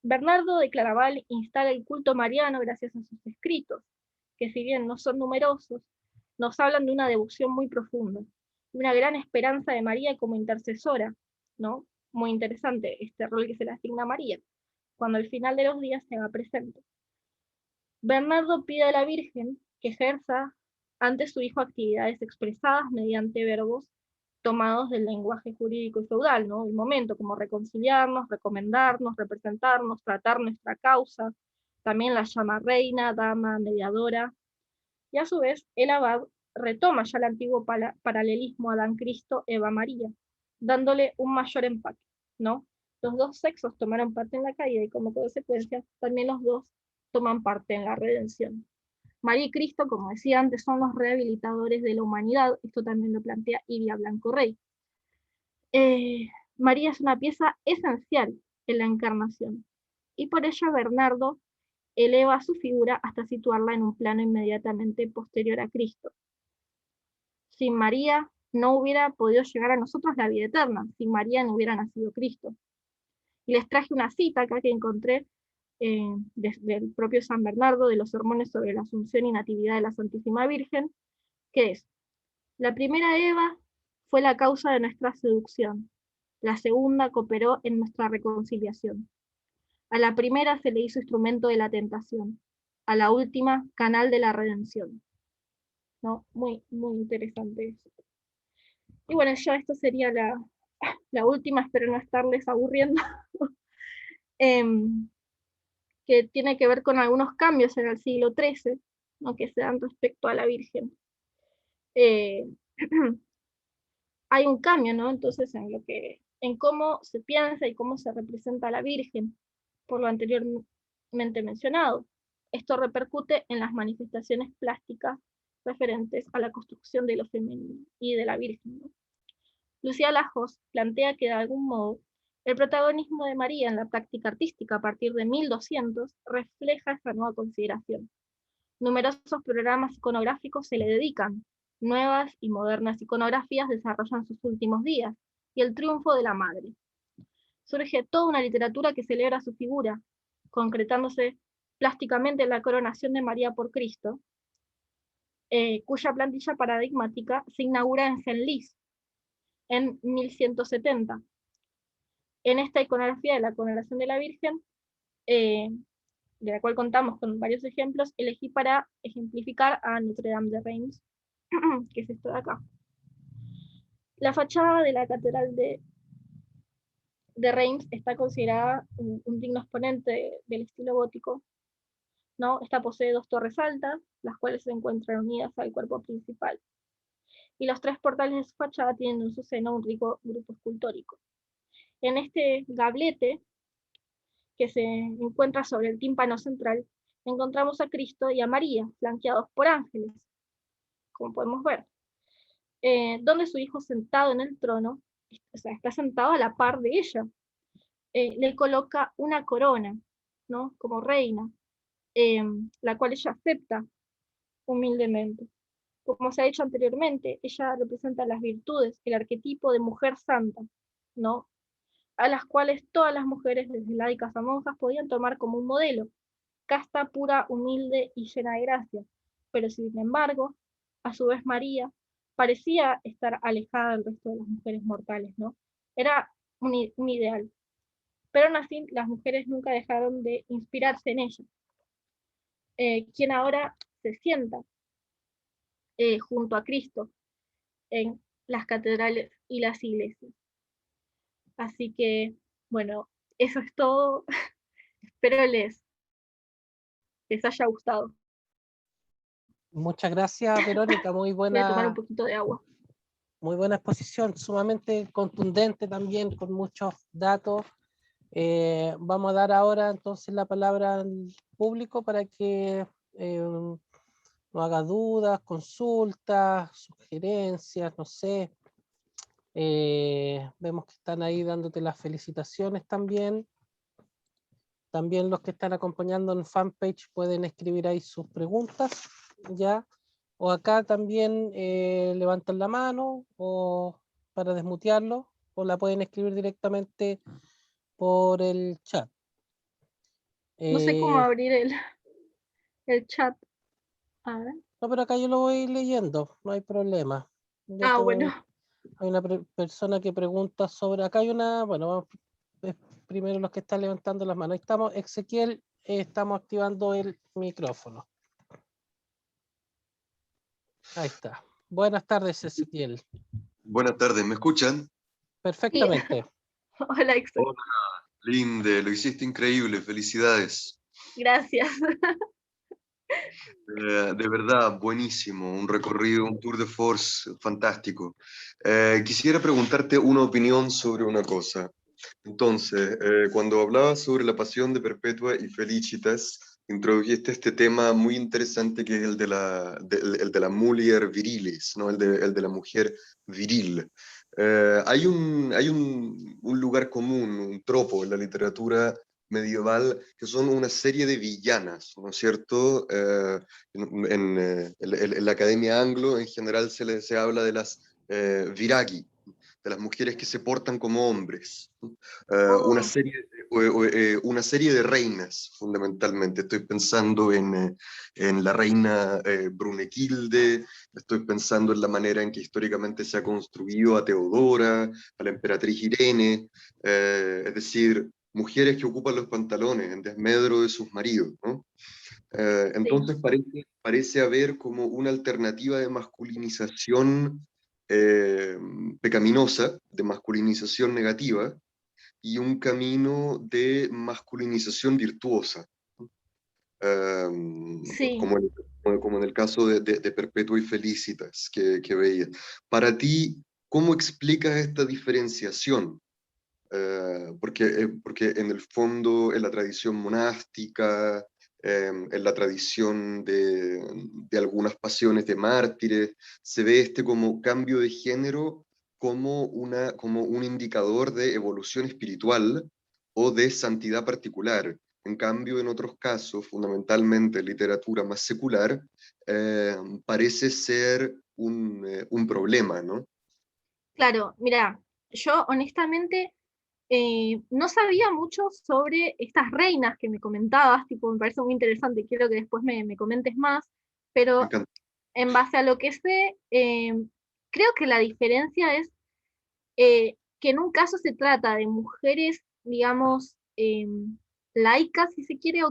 Bernardo de Claraval instala el culto mariano gracias a sus escritos, que si bien no son numerosos, nos hablan de una devoción muy profunda, una gran esperanza de María como intercesora, ¿no? Muy interesante este rol que se le asigna a María, cuando al final de los días se haga presente. Bernardo pide a la Virgen que ejerza ante su hijo actividades expresadas mediante verbos tomados del lenguaje jurídico y feudal, ¿no?, del momento, como reconciliarnos, recomendarnos, representarnos, tratar nuestra causa. También la llama reina, dama, mediadora. Y a su vez, el abad retoma ya el antiguo paralelismo Adán-Cristo, Eva-María, dándole un mayor empaque, ¿no? Los dos sexos tomaron parte en la caída y como consecuencia también los dos toman parte en la redención. María y Cristo, como decía antes, son los rehabilitadores de la humanidad. Esto también lo plantea Iria Blanco Rey. María es una pieza esencial en la encarnación, y por ello Bernardo eleva su figura hasta situarla en un plano inmediatamente posterior a Cristo. Sin María no hubiera podido llegar a nosotros la vida eterna, sin María no hubiera nacido Cristo. Y les traje una cita acá que encontré del propio San Bernardo, de los sermones sobre la Asunción y Natividad de la Santísima Virgen, que es: la primera Eva fue la causa de nuestra seducción, la segunda cooperó en nuestra reconciliación. A la primera se le hizo instrumento de la tentación, a la última canal de la redención. ¿No? Muy, muy interesante eso. Y bueno, ya esto sería la última, espero no estarles aburriendo, que tiene que ver con algunos cambios en el siglo XIII, ¿no?, que se dan respecto a la Virgen. Hay un cambio, ¿no?, entonces en cómo se piensa y cómo se representa a la Virgen, por lo anteriormente mencionado. Esto repercute en las manifestaciones plásticas referentes a la construcción de lo femenino y de la Virgen, ¿no? Lucía Lajos plantea que de algún modo el protagonismo de María en la práctica artística a partir de 1200 refleja esta nueva consideración. Numerosos programas iconográficos se le dedican, nuevas y modernas iconografías desarrollan sus últimos días, y el triunfo de la madre. Surge toda una literatura que celebra su figura, concretándose plásticamente en la coronación de María por Cristo, cuya plantilla paradigmática se inaugura en Senlis en 1170. En esta iconografía de la coronación de la Virgen, de la cual contamos con varios ejemplos, elegí para ejemplificar a Notre Dame de Reims, que es esto de acá. La fachada de la Catedral de Reims está considerada un digno exponente del estilo gótico, ¿no? Esta posee 2 torres altas, las cuales se encuentran unidas al cuerpo principal. Y los 3 portales de su fachada tienen en su seno un rico grupo escultórico. En este gablete, que se encuentra sobre el tímpano central, encontramos a Cristo y a María, flanqueados por ángeles, como podemos ver, donde su hijo sentado en el trono, o sea, está sentado a la par de ella, le coloca una corona, ¿no? Como reina, la cual ella acepta humildemente. Como se ha dicho anteriormente, ella representa las virtudes, el arquetipo de mujer santa, ¿no? A las cuales todas las mujeres, desde laicas a monjas, podían tomar como un modelo, casta, pura, humilde y llena de gracia. Pero sin embargo, a su vez María parecía estar alejada del resto de las mujeres mortales, ¿no? Era un ideal. Pero aún así, las mujeres nunca dejaron de inspirarse en ella, quien ahora se sienta junto a Cristo en las catedrales y las iglesias. Así que, bueno, eso es todo. Espero les haya gustado. Muchas gracias, Verónica, Voy a tomar un poquito de agua. muy buena exposición, sumamente contundente también, con muchos datos. Vamos a dar ahora entonces la palabra al público para que nos haga dudas, consultas, sugerencias, no sé. Vemos que están ahí dándote las felicitaciones también. También los que están acompañando en fanpage pueden escribir ahí sus preguntas, ¿ya? O acá también levantan la mano o para desmutearlo, o la pueden escribir directamente por el chat. No sé cómo abrir el chat. A ver. No, pero acá yo lo voy leyendo, no hay problema. Bueno. Hay una persona que pregunta sobre, acá hay una, bueno, vamos primero los que están levantando las manos. Ahí estamos, Ezequiel, estamos activando el micrófono. Ahí está. Buenas tardes, Ezequiel. Buenas tardes, ¿me escuchan? Perfectamente. Sí. Hola, Ezequiel. Hola, Linde, lo hiciste increíble, felicidades. Gracias. De verdad, buenísimo, un recorrido, un tour de force fantástico. Quisiera preguntarte una opinión sobre una cosa. Entonces, cuando hablabas sobre la pasión de Perpetua y Felicitas, introdujiste este tema muy interesante que es el de la mulier virilis, ¿no? El de la mujer viril. Hay un lugar común, un tropo en la literatura medieval, que son una serie de villanas, ¿no es cierto? En la Academia Anglo en general se habla de las viragi, de las mujeres que se portan como hombres. Una serie de reinas, fundamentalmente. Estoy pensando en la reina Brunekilde, estoy pensando en la manera en que históricamente se ha construido a Teodora, a la emperatriz Irene, es decir, mujeres que ocupan los pantalones en desmedro de sus maridos, ¿no? Entonces parece haber como una alternativa de masculinización pecaminosa, de masculinización negativa, y un camino de masculinización virtuosa, Sí. como en el caso de Perpetua y Felicitas que veía. Para ti, ¿cómo explicas esta diferenciación? Porque en el fondo, en la tradición monástica, en la tradición de algunas pasiones de mártires, se ve este como cambio de género como un indicador de evolución espiritual o de santidad particular. En cambio, en otros casos, fundamentalmente en literatura más secular, parece ser un problema, ¿no? Claro, mira, yo honestamente no sabía mucho sobre estas reinas que me comentabas, tipo, me parece muy interesante, quiero que después me comentes más, Me pero encanta. en base a lo que sé, creo que la diferencia es que en un caso se trata de mujeres, digamos, laicas, si se quiere,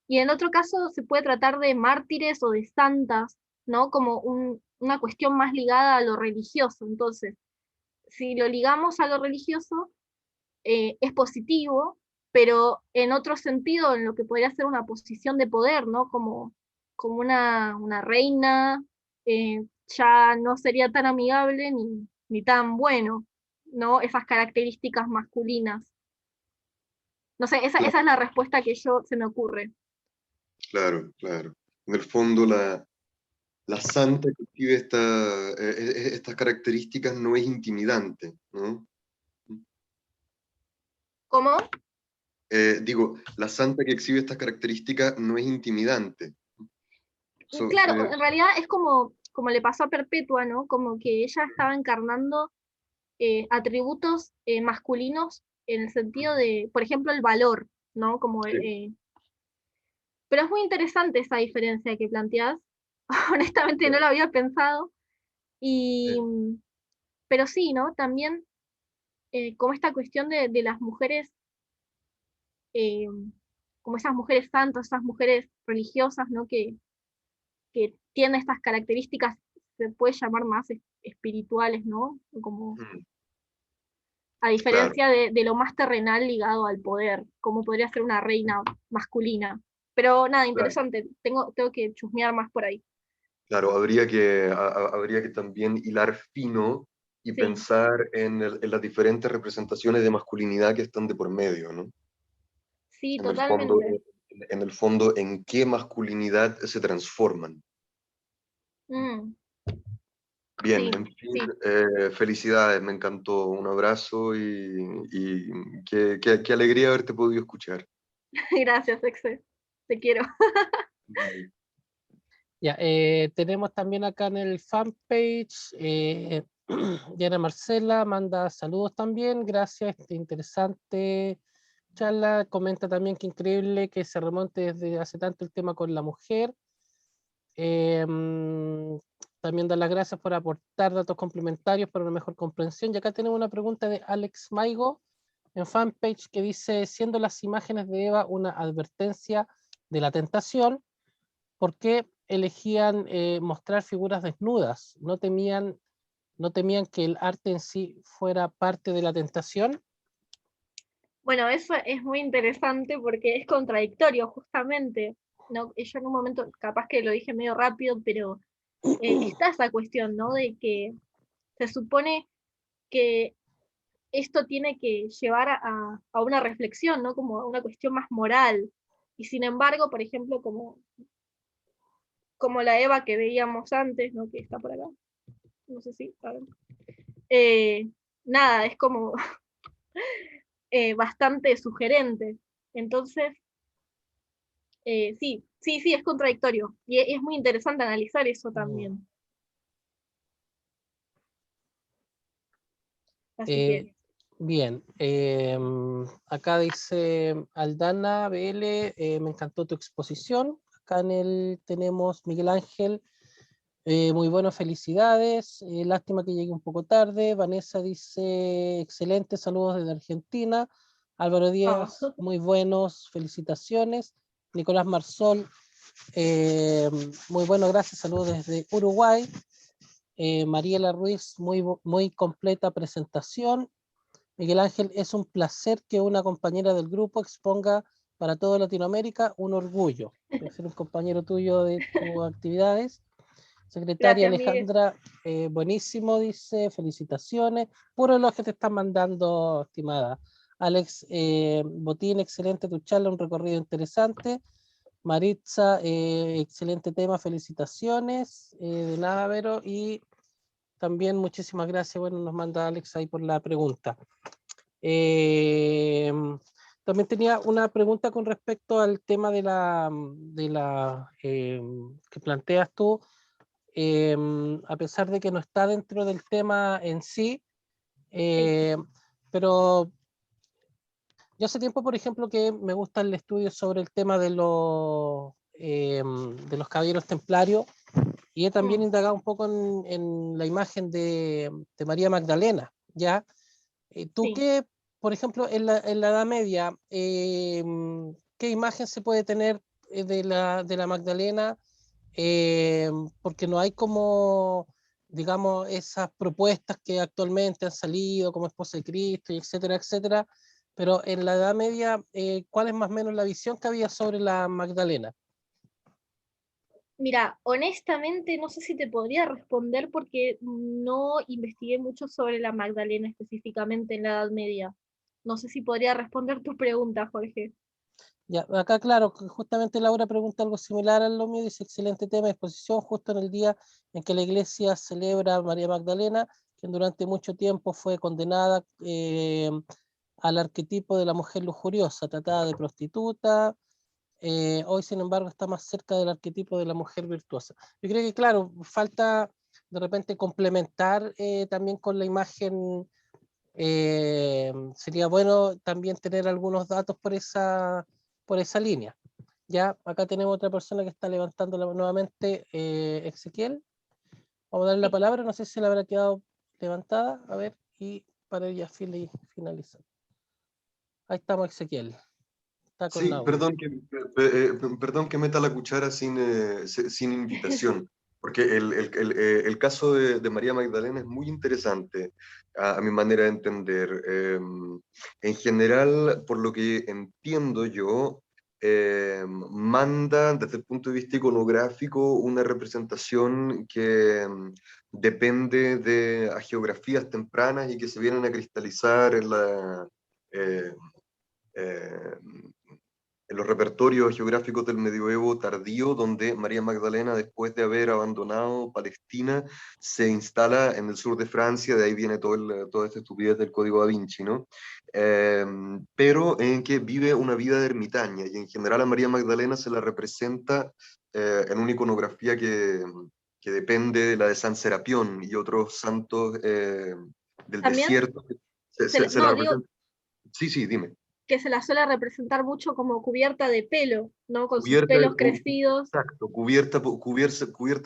y en otro caso se puede tratar de mártires o de santas, ¿no? Como una cuestión más ligada a lo religioso. Entonces, si lo ligamos a lo religioso, es positivo, pero en otro sentido, en lo que podría ser una posición de poder, ¿no? Como una reina, ya no sería tan amigable ni tan bueno, ¿no? Esas características masculinas. No sé, esa es la respuesta que se me ocurre. Claro, claro. En el fondo, la santa que exhibe estas características no es intimidante, ¿no? ¿Cómo? Digo, la santa que exhibe estas características no es intimidante. Claro, en realidad es como le pasó a Perpetua, ¿no? Como que ella estaba encarnando atributos masculinos en el sentido de, por ejemplo, el valor, ¿no? Sí, Pero es muy interesante esa diferencia que planteás. Honestamente no claro. lo había pensado. Y, Sí. pero sí, ¿no? También como esta cuestión de las mujeres, eh, como esas mujeres santas, esas mujeres religiosas, ¿no? Que tienen estas características, se puede llamar más espirituales, ¿no? Como Mm, a claro, diferencia de lo más terrenal ligado al poder, como podría ser una reina masculina. Pero nada, claro. interesante, tengo que chusmear más por ahí. Claro, habría que también hilar fino y Sí, pensar en las diferentes representaciones de masculinidad que están de por medio, ¿no? sí, En el fondo, totalmente. ¿en qué masculinidad se transforman? Mm, Bien, sí, en fin, sí. felicidades, me encantó, un abrazo y qué alegría haberte podido escuchar. Gracias, Exe. Te quiero. Bye. Ya, tenemos también acá en el fanpage, Diana Marcela manda saludos también, gracias, interesante charla, comenta también que increíble que se remonte desde hace tanto el tema con la mujer. También da las gracias por aportar datos complementarios para una mejor comprensión. Y acá tenemos una pregunta de Alex Maigo en fanpage que dice, siendo las imágenes de Eva una advertencia de la tentación, ¿por qué elegían mostrar figuras desnudas? ¿No temían que el arte en sí fuera parte de la tentación? Bueno, eso es muy interesante porque es contradictorio, justamente. ¿No? Yo en un momento, capaz que lo dije medio rápido, pero está esa cuestión, ¿no? De que se supone que esto tiene que llevar a una reflexión, ¿no? Como a una cuestión más moral. Y sin embargo, por ejemplo, como la Eva que veíamos antes, ¿no? Que está por acá. No sé si, a ver. Eh, nada, es como bastante sugerente. Entonces, sí, es contradictorio. Y es muy interesante analizar eso también. Así Eh, que, Bien, acá dice Aldana BL, me encantó tu exposición. Acá en el tenemos Miguel Ángel, muy bueno, felicidades. Lástima que llegue un poco tarde. Vanessa dice, excelente, saludos desde Argentina. Álvaro oh, Díaz, muy buenos, felicitaciones. Nicolás Marsol, eh, muy bueno, gracias, saludos desde Uruguay. Mariela Ruiz, muy completa presentación. Miguel Ángel, es un placer que una compañera del grupo exponga para toda Latinoamérica un orgullo de ser un compañero tuyo de tus actividades. Secretaria gracias, Miguel. Alejandra, buenísimo, dice, felicitaciones. Puro los que te están mandando, estimada. Alex Botín, excelente tu charla, un recorrido interesante. Maritza, excelente tema, felicitaciones. De nada, Vero, y también muchísimas gracias, bueno, nos manda Alex ahí por la pregunta. También tenía una pregunta con respecto al tema de la que planteas tú, a pesar de que no está dentro del tema en sí, pero yo hace tiempo, por ejemplo, que me gusta el estudio sobre el tema de los caballeros templarios, y he también indagado un poco en la imagen de María Magdalena, ¿ya? ¿Tú Sí. qué, por ejemplo, en la Edad Media, qué imagen se puede tener de la Magdalena? Porque no hay como, digamos, esas propuestas que actualmente han salido como esposa de Cristo, y etcétera, etcétera. Pero en la Edad Media, ¿cuál es más o menos la visión que había sobre la Magdalena? Mira, honestamente no sé si te podría responder porque no investigué mucho sobre la Magdalena específicamente en la Edad Media. No sé si podría responder tu pregunta, Jorge. Ya, acá, claro, que justamente Laura pregunta algo similar a lo mío, dice, excelente tema de exposición, justo en el día en que la iglesia celebra a María Magdalena, quien durante mucho tiempo fue condenada al arquetipo de la mujer lujuriosa, tratada de prostituta. Hoy, sin embargo, está más cerca del arquetipo de la mujer virtuosa. Yo creo que, claro, falta de repente complementar también con la imagen. Sería bueno también tener algunos datos por esa línea. Ya, acá tenemos otra persona que está levantando nuevamente, Ezequiel. Vamos a darle la Sí. palabra, no sé si la habrá quedado levantada, a ver, y para ella finalizar. Ahí estamos, Ezequiel. Está con Sí, Laura. perdón que meta la cuchara sin invitación, porque el caso de María Magdalena es muy interesante a mi manera de entender. En general, por lo que entiendo yo, manda desde el punto de vista iconográfico una representación que depende de geografías tempranas y que se vienen a cristalizar eh, eh, en los repertorios geográficos del medioevo tardío, donde María Magdalena, después de haber abandonado Palestina, se instala en el sur de Francia, de ahí viene toda esta estupidez del Código Da Vinci, ¿no? Pero en que vive una vida de ermitaña, y en general a María Magdalena se la representa en una iconografía que depende de la de San Serapión y otros santos del También, desierto. Se la no, digo representa. Sí, sí, dime. que se la suele representar mucho como cubierta de pelo, ¿no? Con sus Cubierta, pelos crecidos. exacto, cubierta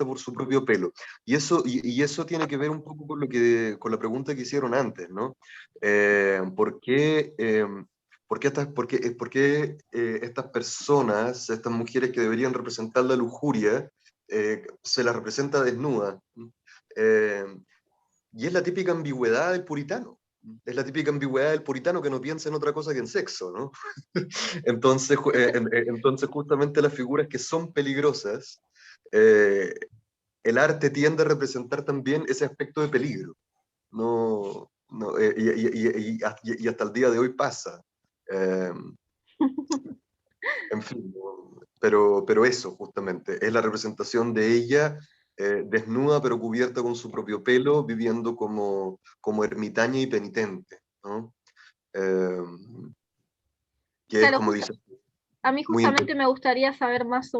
por su propio pelo. Y eso tiene que ver un poco con la pregunta que hicieron antes, ¿no? ¿Por qué estas personas, estas mujeres que deberían representar la lujuria, se las representa desnudas? Eh, y es la típica ambigüedad del puritano. Es la típica ambigüedad del puritano que no piensa en otra cosa que en sexo, ¿no? Entonces justamente las figuras que son peligrosas, eh, el arte tiende a representar también ese aspecto de peligro. No, no, y hasta el día de hoy pasa. Eh, en fin, ¿no? Pero eso justamente, es la representación de ella desnuda pero cubierta con su propio pelo, viviendo como ermitaña y penitente, ¿no? Eh, que es Claro, como dice, a mí muy justamente interesante. me gustaría saber más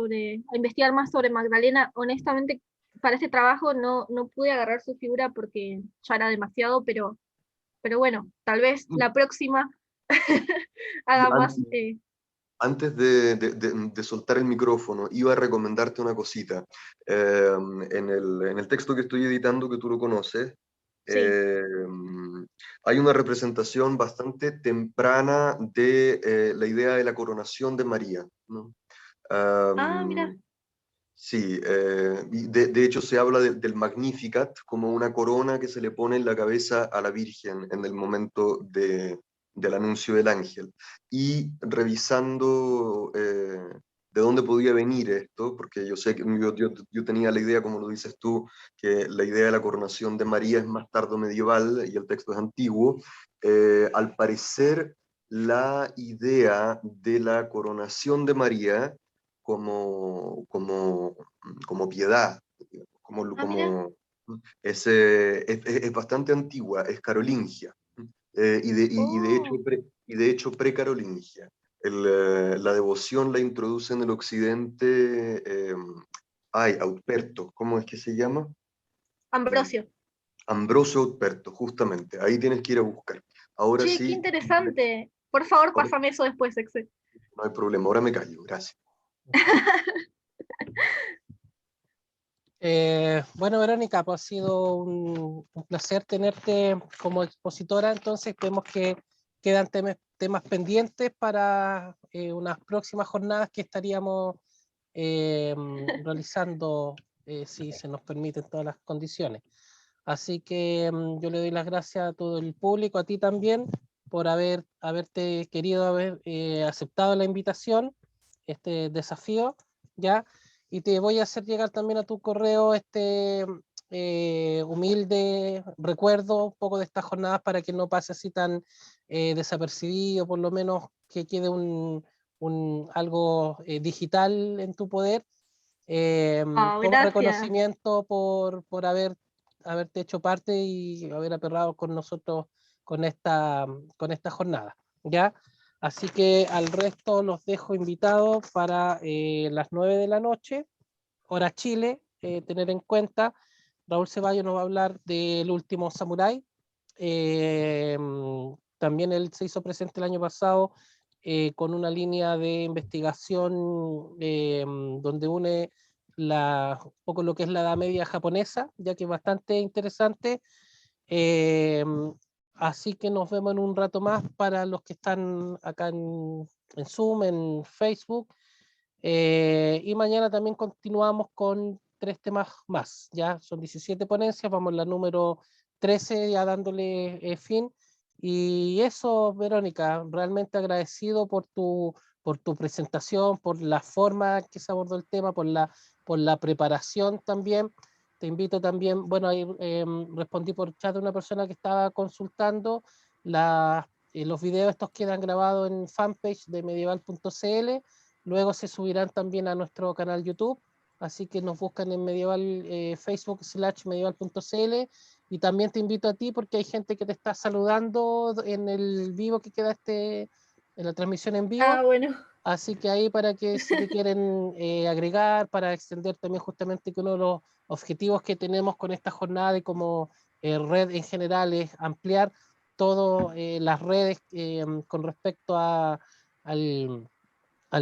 investigar más sobre Magdalena. Honestamente, para este trabajo no pude agarrar su figura porque ya era demasiado, pero bueno, tal vez la próxima haga más. Antes de soltar el micrófono, iba a recomendarte una cosita. En el texto que estoy editando, que tú lo conoces, Sí. eh, hay una representación bastante temprana de la idea de la coronación de María, ¿no? Ah, mira. Sí, y de hecho se habla del Magnificat como una corona que se le pone en la cabeza a la Virgen en el momento del anuncio del ángel. Y revisando de dónde podía venir esto, porque yo sé que yo tenía la idea, como lo dices tú, que la idea de la coronación de María es más tardo medieval y el texto es antiguo. Al parecer, la idea de la coronación de María como piedad, Ah, mira. es bastante antigua, es carolingia, Oh, y de hecho precarolingia. La devoción la introduce en el occidente, Autperto, ¿cómo es que se llama? Eh, Ambrosio. Ambrosio Autperto, justamente, ahí tienes que ir a buscar. Ahora Che, qué sí, interesante. Por favor, ahora pásame eso después, Exe. no hay problema, ahora me callo, gracias. Bueno, Verónica, pues ha sido un placer tenerte como expositora, entonces vemos que quedan temas pendientes para unas próximas jornadas que estaríamos realizando, si se nos permiten todas las condiciones. Así que yo le doy las gracias a todo el público, a ti también, por haberte querido haber aceptado la invitación, este desafío, ¿ya? Y te voy a hacer llegar también a tu correo este humilde recuerdo un poco de estas jornadas para que no pase así tan desapercibido, por lo menos que quede algo digital en tu poder, Oh, como gracias. reconocimiento por haberte hecho parte y haber aperrado con nosotros con esta jornada, ¿ya? Así que al resto los dejo invitados para las 9 de la noche, hora Chile, tener en cuenta, Raúl Ceballos nos va a hablar del último samurái. Eh, También él se hizo presente el año pasado con una línea de investigación donde une un poco lo que es la Edad Media japonesa, ya que es bastante interesante. Eh, Así que nos vemos en un rato más para los que están acá en Zoom, en Facebook. Y mañana también continuamos con 3 temas más. Ya son 17 ponencias, vamos a la número 13 ya dándole fin. Y eso, Verónica, realmente agradecido por tu presentación, por la forma en que se abordó el tema, por la preparación también. Te invito también, bueno, ahí respondí por chat de una persona que estaba consultando. Los videos estos quedan grabados en fanpage de medieval.cl. Luego se subirán también a nuestro canal YouTube, así que nos buscan en Facebook/medieval.cl. Y también te invito a ti porque hay gente que te está saludando en el vivo que queda en la transmisión en Ah, vivo. bueno. Así que ahí para que si te quieren agregar, para extender también justamente que uno de los objetivos que tenemos con esta jornada y como red en general es ampliar todas las redes con respecto al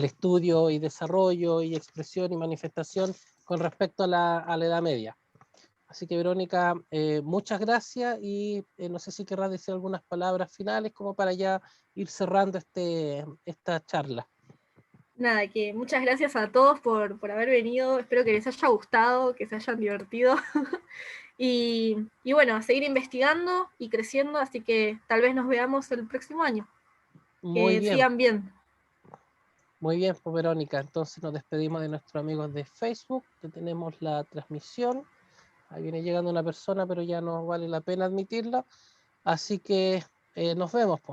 estudio y desarrollo y expresión y manifestación con respecto a la Edad Media. Así que Verónica, muchas gracias y no sé si querrás decir algunas palabras finales como para ya ir cerrando esta charla. Nada, que muchas gracias a todos por haber venido. Espero que les haya gustado, que se hayan divertido. Y bueno, a seguir investigando y creciendo, así que tal vez nos veamos el próximo año. Muy Que bien, sigan bien. muy bien, pues Verónica. Entonces nos despedimos de nuestros amigos de Facebook, que tenemos la transmisión. Ahí viene llegando una persona, pero ya no vale la pena admitirla. Así que nos vemos, pues.